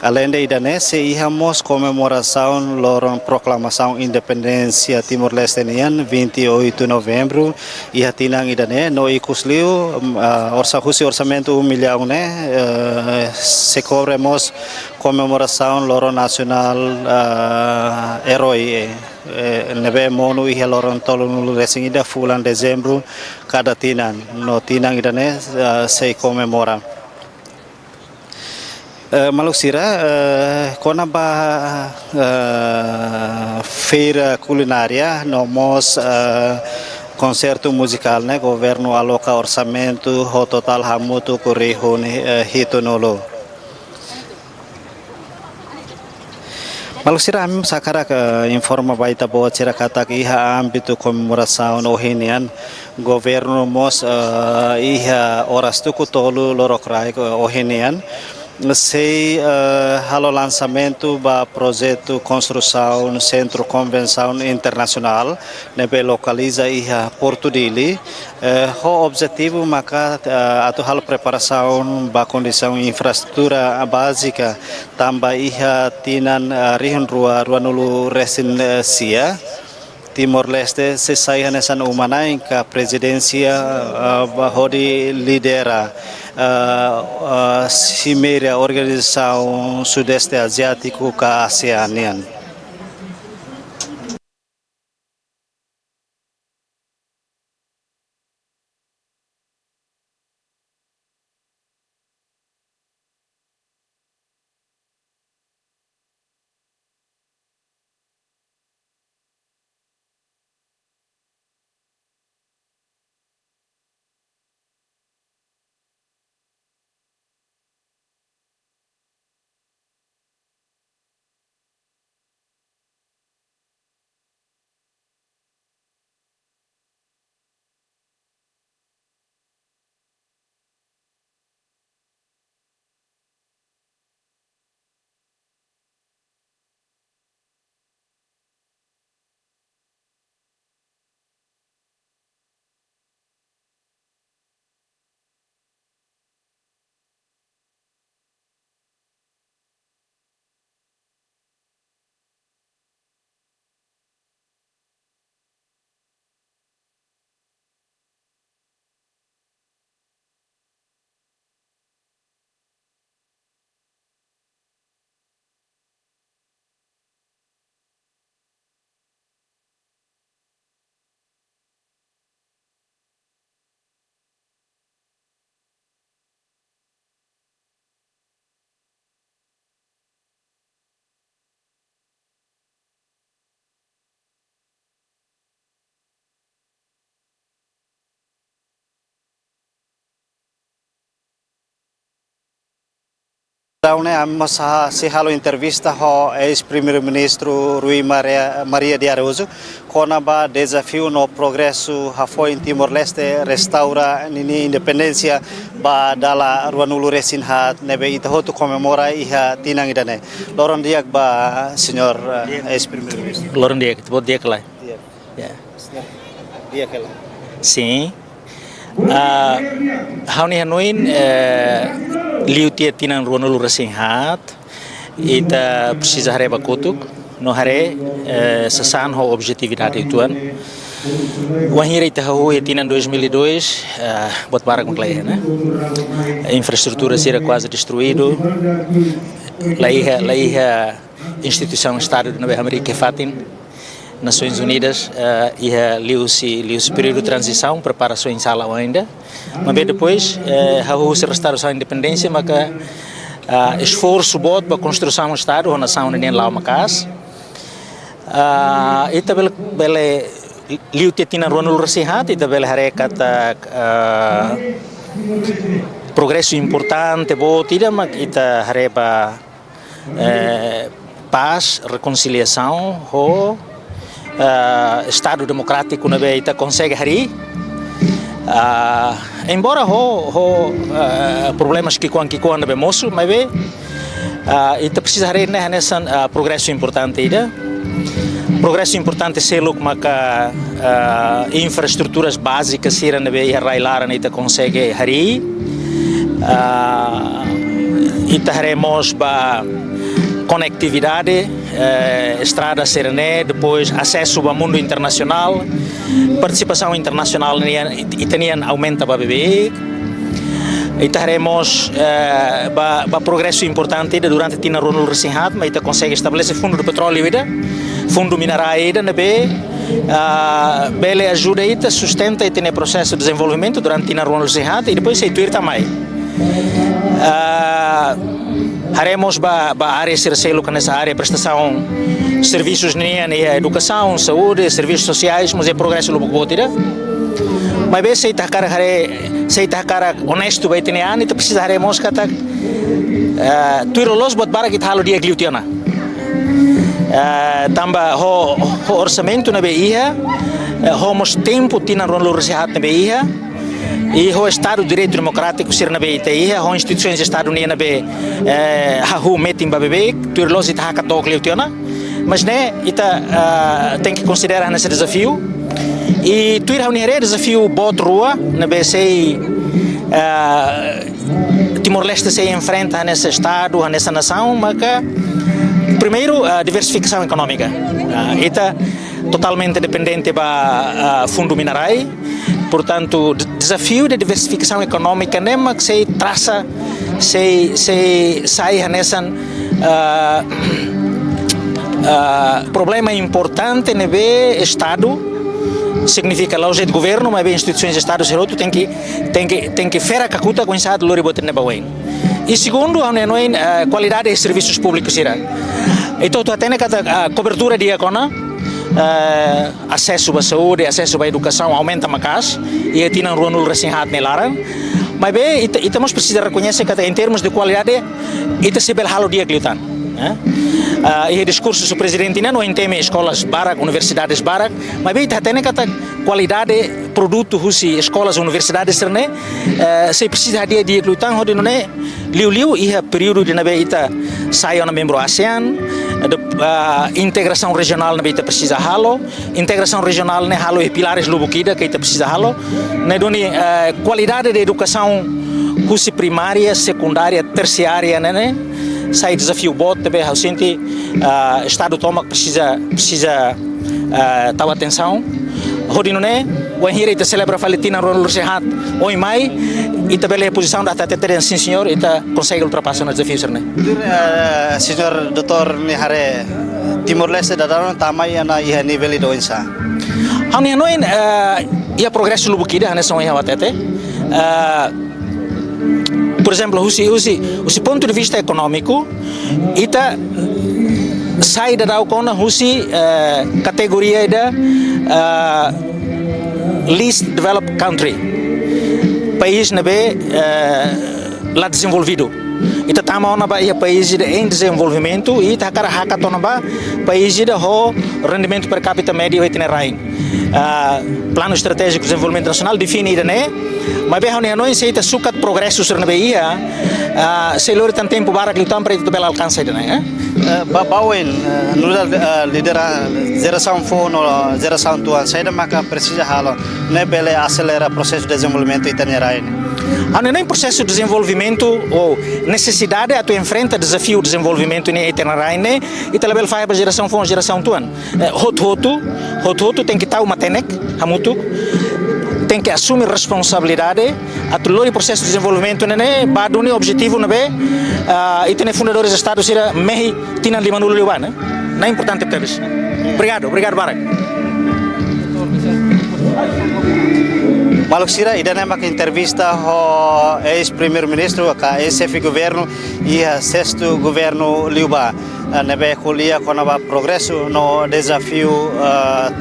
Além de Idanese, íamos comemoração lorong proclamação independência Timor-Leste 28 de novembro, e a tinang idane no ikusliu orçamento 1 milhão se cobremos comemoração lorong nacional herói nebe monu ia lorong tolong resing ida bulan dezembro cada tinang no tinang idane se comemora. Maluksira, kona ba feira culinária, nomos concerto musical, né? Governo aloca orçamento, o total hamutu kurihun hitunolo. Maluksira, amim sakara informa baita boa cira kata iha âmbito comemoração ohinian governo mos iha horas tu kutolu lorokrai ohinian. Sei halo lançamento do projeto construção centro convenção internacional nebe localiza iha Porto Dili o objetivo maka atu hal preparação ba condição infraestrutura básica tamba iha tinan rihan ruanulu resin sia Timor-Leste se sai nesan umanain ka presidência hodi lidera Cimeira Organização Sudeste Asiático ka ASEAN. Daune amos se halo entrevista ho ex-primeiro-ministro Rui Maria de Araújo kona ba desafio no progresso ha foi em Timor-Leste restaura nini independência ba dala ruanulu resin hat nebe itahotu comemora iha tinang idane loron diak ba senhor ex-primeiro-ministro loron diak bot diak lá diak lá sim hauni hanuin liu tia tinang ruanulu resin hat ita precisa hare bakutuk no hare sasan ho objetividade tuan wahira ita ho tinang 2002 bot barak maklaya né infraestrutura será quase destruído laiha instituição Estado de Nova América Fatin Nações Unidas ia liu-se período de transição preparação em sala ainda mas depois se restauração independência maka esforço bot para construção do Estado a nação nem lá uma casa ita bele liu tetina ronul resehat ita bele harekat progresso importante bot tidak mak ita hareba paz reconciliação ho Estado democrático na beita consegue hari. Embora problemas que quando é moço, mas ita precisa hari nessa progresso importante ida. Progresso importante selo como que infraestruturas básicas se na beia railar na ita consegue hari. Ita haremos ba conectividade, estrada serené, depois acesso ao mundo internacional, participação internacional e também aumenta para beber. E teremos progresso importante durante a Ronald Resinhat, mas consegue estabelecer fundo de petróleo, fundo mineral, bele ajuda a sustenta e tem processo de desenvolvimento durante a Ronald Resinhat e depois se tuir também. Haremos a área sercelo nessa área prestação serviços na educação, saúde, serviços sociais, mas é progresso logo botira. Mas bem se está cara honesto vai ter ano, então precisaremos que tuiro los bot bara kita halo dia glutiana. Tamba o orçamento na BIA, homos tempo tina ronlo resehat na BIA. E o Estado de Direito Democrático ser na BITI, as instituições de Estado na BITI, a metem para beber, tudo isso está a tocar mas né, tem que considerar nesse desafio. E tudo é desafio bot rua na BC Timor-Leste se enfrenta nesse Estado, nessa nação, mas que primeiro a diversificação econômica, está totalmente dependente do fundo mineral. Portanto, desafio de diversificação econômica nem que se traça, se sai nessa problema importante no Estado, significa lá o jeito governo, mas bem instituições de Estado seroto tem que fera cacuta com essa lori botar na bauen. E segundo, a qualidade de serviços públicos será. Então, tu tem a cobertura de econa. Acesso à saúde, acesso à educação aumenta mais e tem um rolo recém-hat nela. Mas bem, estamos precisando reconhecer que em termos de qualidade, isso se belhalo dia gliutan. E o discurso do presidente não em tema escolas barak, universidades barak, mas bem, tem que qualidade produto husi escolas universidades serne, se precisa dia gliutan, onde não é liu e a período de nabe ita saia na membro ASEAN. Integração regional na beita precisa halo, integração regional na halo e pilares lubukida que precisa halo, na doni qualidade de educação curso primária, secundária, terciária, né? Sai desafio bot também, eu senti Estado toma precisa tal atenção. Hodino né, o enhire ita celebra faletina Ronald Resinhat, oi mai, ita bela posição da ter sim senhor, ita consegue ultrapassar os desafios né. Senhor Dr. Nihare, Timor-Leste dadaron tamai ana iha nível do insa. Hani noin ia progresso lubukida nessa iha watete. Por exemplo, o ponto de vista econômico, ita sai da kona husi categoria da least developed country, país nabe lá desenvolvido. Ita tama ona ba ia país em desenvolvimento e ita cara hackathon ba país de ho rendimento per capita médio etne rain. Plano estratégico de desenvolvimento nacional define né, mas bem não é se sucat progresso sur na beia, se lori tan tempo bara gliutan para itu bela alcança né. Bawen, nula lidera geração fono, geração tuan, sai da maka precisa halo, né bele acelera processo de desenvolvimento itanierain. Não é processo de desenvolvimento ou necessidade a tu enfrenta desafio de desenvolvimento em itanierain, e talabel faz para geração fono, geração tuan. Hotu tem que estar uma tenek, hamutu. Tem que assumir responsabilidade a todo o processo de desenvolvimento né baduni objetivo né e tem fundadores do Estado sira mehi tina lima nulu liwan né não é importante para eles. Obrigado Barak. Maluk sira ida nema que entrevista o ex-primeiro-ministro, a ex-chefe de governo e a sexto governo Liuba. Nebe kuliah konaba progresso no desafio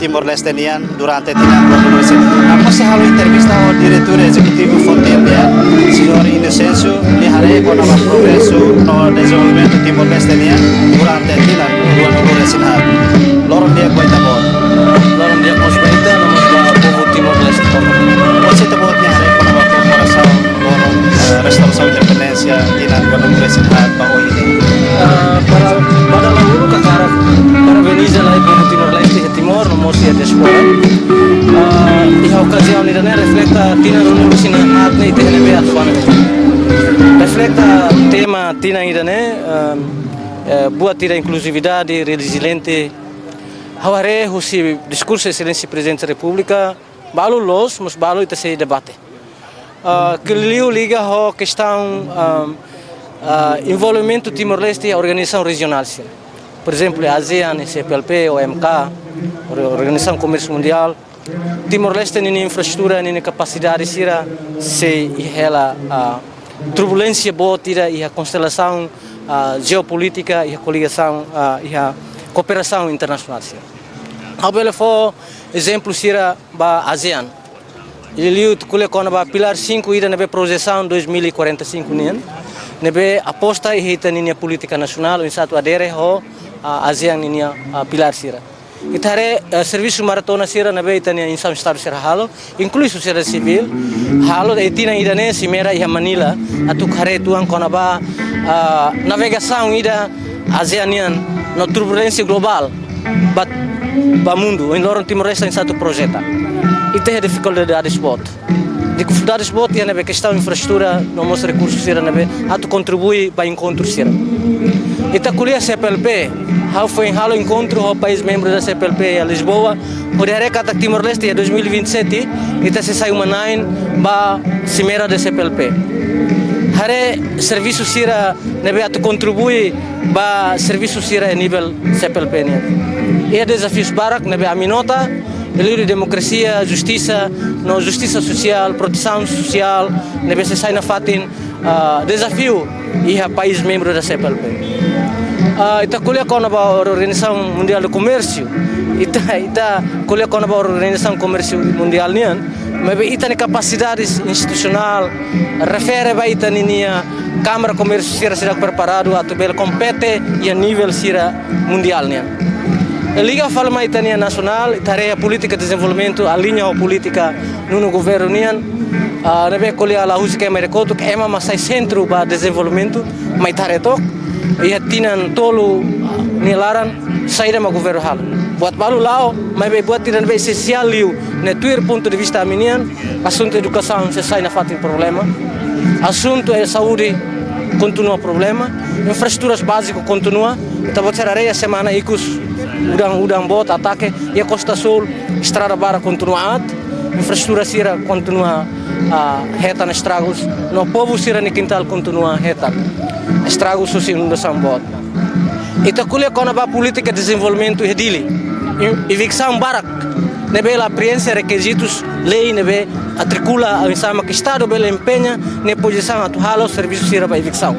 Timor-Leste nian durante tinang revolusi. Apa sih hal entrevista o diretor executivo Fontelia, Senhor Inocencio, lihare konaba progresso no desenvolvimento Timor-Leste nian durante tinang revolusi. Lorong dia kuita bot. ainda né boa tira inclusividade resiliente haware husi discurso excelência presidente da República balu los mas balu ita se debate que liga a questão envolvimento Timor-Leste a organização regional por exemplo a ASEAN, CPLP, OMK, Organização do Comércio Mundial. Timor-Leste tem infraestrutura, tem capacidade se ela turbulência boa tira e a constelação geopolítica e a coligação e a cooperação internacional. Habele for exemplo sira ba ASEAN. Ele liu kule kona ba pilar 5 ida nebe projeção 2045 nen. Nebe aposta e hita ninia política nacional em satu adere ho ASEAN ninia pilar sira. Itare serviço maratona sira nebe itania insam estado sira halo, inclui sociedade civil. Halo da itina ida ne simera e Manila atu khare tuang kona ba navegação ida ASEANian no turbulência global. Ba mundo, em Lorong Timor-Leste em satu projeto. E tem dificuldades bot. Dificuldades bot é na questão infraestrutura, no nosso recursos sira na atu contribui para encontro sira. E tá colher CPLP, how foi em halo encontro o país membro da CPLP a Lisboa, o de recata Timor-Leste em 2027, e tá se sai uma nine ba cimeira da CPLP. Hare serviço sira nebe atu contribui ba serviço sira a nível CPLP né. E desafios barak nebe a minota, de democracia, justiça, no justiça social, proteção social, nebe se sai na fatin desafio e a país membro da CPLP. Ita kuliah kau na ba Organização Mundial do Comércio, ita kuliah kau na ba Organização Comércio Mundial nian, mas ita ni capacidades institucional, refere ba ita ni nia Câmara Comércio sira será preparado a tubel compete e a nível sira mundial nian. A Liga fala mais itania nacional, tarefa política de desenvolvimento, a linha política no governo nian, nebe kuliah la husika merekoto que ema masai centro ba desenvolvimento, mai taretok e tinan tolo nilaran saída ma governo hal. Buat balu lao, mas buat tiran be essencial liu, ne tuir ponto de vista minian, assunto educação se sai na fatin problema, assunto é saúde continua problema, infraestruturas básicas continua, então vou tirar a semana ikus udang bot ataque e a Costa Sul estrada bara continua infraestrutura sira continua reta na estragos, no povo sira ni quintal continua reta estragos social inundação bot. Ita kuliah kona ba política de desenvolvimento edili, evicção barak, nebe la apreensão requisitos lei nebe atricula a insama que estado bela empenha ne posição atual serviço sira ba evicção.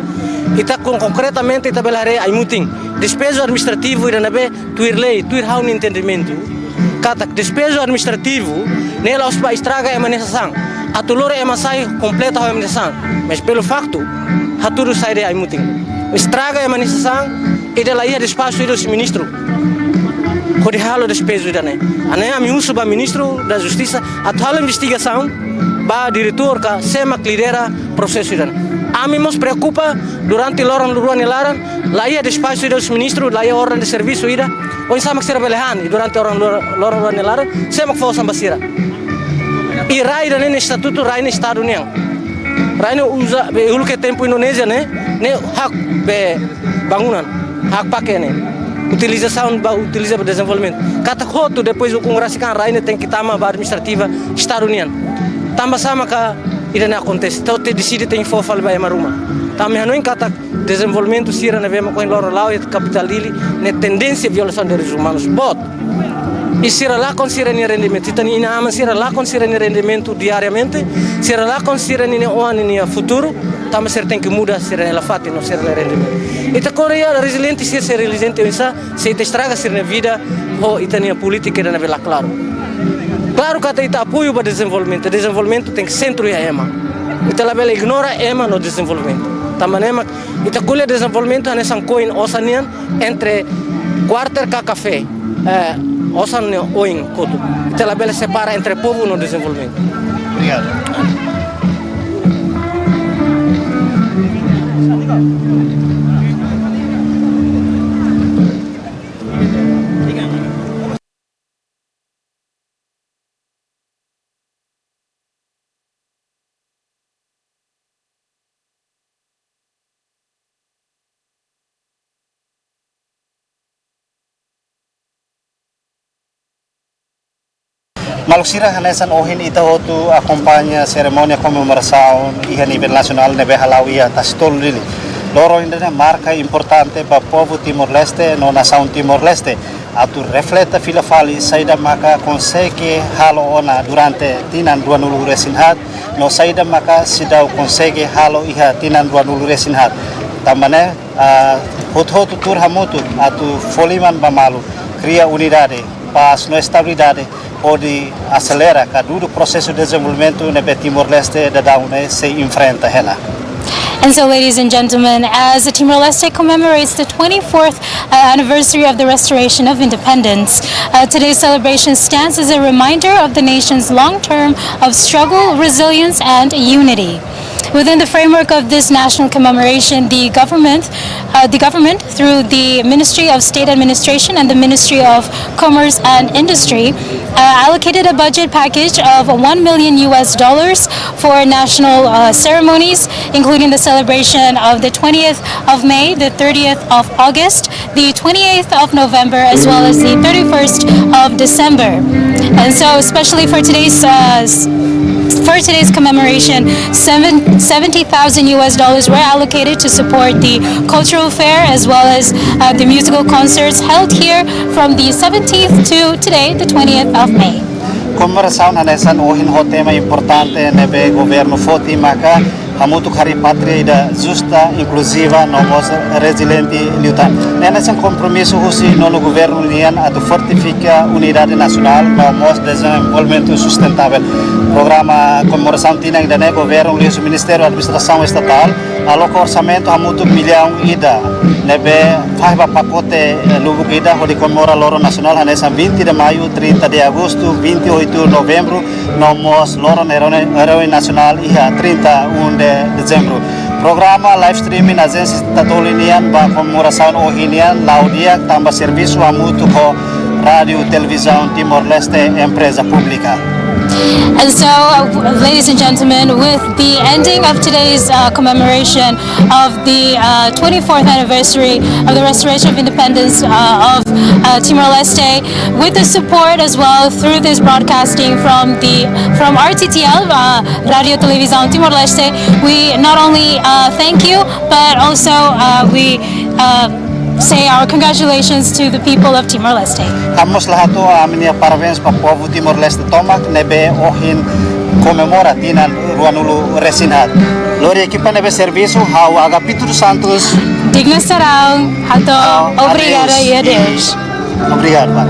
Ita concretamente ita belare ai muting despesa administrativo ira nebe tuir lei tuir hau no entendimento kata despesa administrativo nela os ba estraga é manejação atulore é masai completa a manejação mas pelo facto haturu sai de ai muting estraga é manejação e dela ia despacho do ministro kodi halo despesa ira ne ane ami uso ba ministro da justiça atual investigação ba diretor ka semak lidera processo ira a mim nos preocupa durante l'ora luruan elaran la ia despacho dos ministros la ia ordem de serviço ira ou insama que será belehan e durante l'ora luruan elaran semak fo sambasira e raida ne estatuto raida estado niang raida usa be ulke tempo Indonesia ne hak be bangunan hak pakai ne utilização utiliza para desenvolvimento kata koto depois o congresso kan raida tem que tama ba administrativa estado niang tamba sama ka ira não acontece, então te decide tem que falar vai maruma. Também não encata desenvolvimento sira na vema com loro lao e capital dele, ne tendência violação de direitos humanos. Bot. E sira lá com sira ni rendimento, então ina ama sira lá com sira ni rendimento diariamente, sira lá com sira ni ano ni futuro, também sira tem que mudar sira ela fati não sira rendimento. Então Coreia resiliente sira resiliente isso, se te estraga sira na vida, ou itania política na vela claro. Claro que até apoio para desenvolvimento tem que centro e a EMA. Então ela ignora a EMA no desenvolvimento. Também EMA, então colhe desenvolvimento é nessa coin osanian entre quarter e café, osan oin koto. Então ela separa entre povo no desenvolvimento. Obrigado. Malusira hanesan ohin ita hotu acompanha cerimônia comemoração e a nível nacional nebe halawia tastol lili. Loro indene marca importante para povo Timor-Leste no nação Timor-Leste. Atu refleta fila fali saida maka consegue halo ona durante tinan dua nulu resinhat no saida maka sidau consegue halo iha tinan dua nulu resinhat. Tambane hotu tur hamutu atu foliman bamalu cria unidade paz no estabilidade pode acelera cada processo de desenvolvimento no Timor-Leste da daune se enfrenta hela. And so, ladies and gentlemen, as Timor-Leste commemorates the 24th anniversary of the restoration of independence, today's celebration stands as a reminder of the nation's long term of struggle, resilience, and unity. Within the framework of this national commemoration, the government, through the Ministry of State Administration and the Ministry of Commerce and Industry, allocated a budget package of $1 million for national ceremonies, including the celebration of the 20th of May, the 30th of August, the 28th of November, as well as the 31st of December. And so, especially for today's commemoration, $70,000 were allocated to support the cultural fair as well as the musical concerts held here from the 17th to today, the 20th of May. Comemoração hanesan ohin ho tema importante nebe governo foti maka hamutu hari patria ida justa, inclusiva, nomos resiliente liutan. Hanesan compromisso husi no governo nian atu fortifica unidade nacional nomos desenvolvimento sustentável. Programa comemoração tinang dane governo lius Ministério Administração Estatal aloca orçamento hamutu milhão ida nebe faiba pacote lubu ida hodi comemora loro nacional hanesan 20 de maio, 30 de agosto, 28 de novembro, nomos loro herói nacional iha 31 de dezembro. Programa live streaming agência tatolinian ba comemoração ohinian laudia tambah serviço hamutu ko rádio televisão Timor-Leste empresa pública. And so, ladies and gentlemen, with the ending of today's commemoration of the 24th anniversary of the restoration of independence of Timor-Leste, with the support as well through this broadcasting from RTTL, Radio Televisão Timor-Leste, we not only thank you, but also we say our congratulations to the people of Timor-Leste. Hamos lahat to aminia parabéns para povo Timor-Leste tomak nebe ohin comemora tinan ruanulu resinhat. Lori equipa nebe serviço hau Agapito dos Santos. Digna sarang, hato obrigada e adeus. Obrigado, Pak.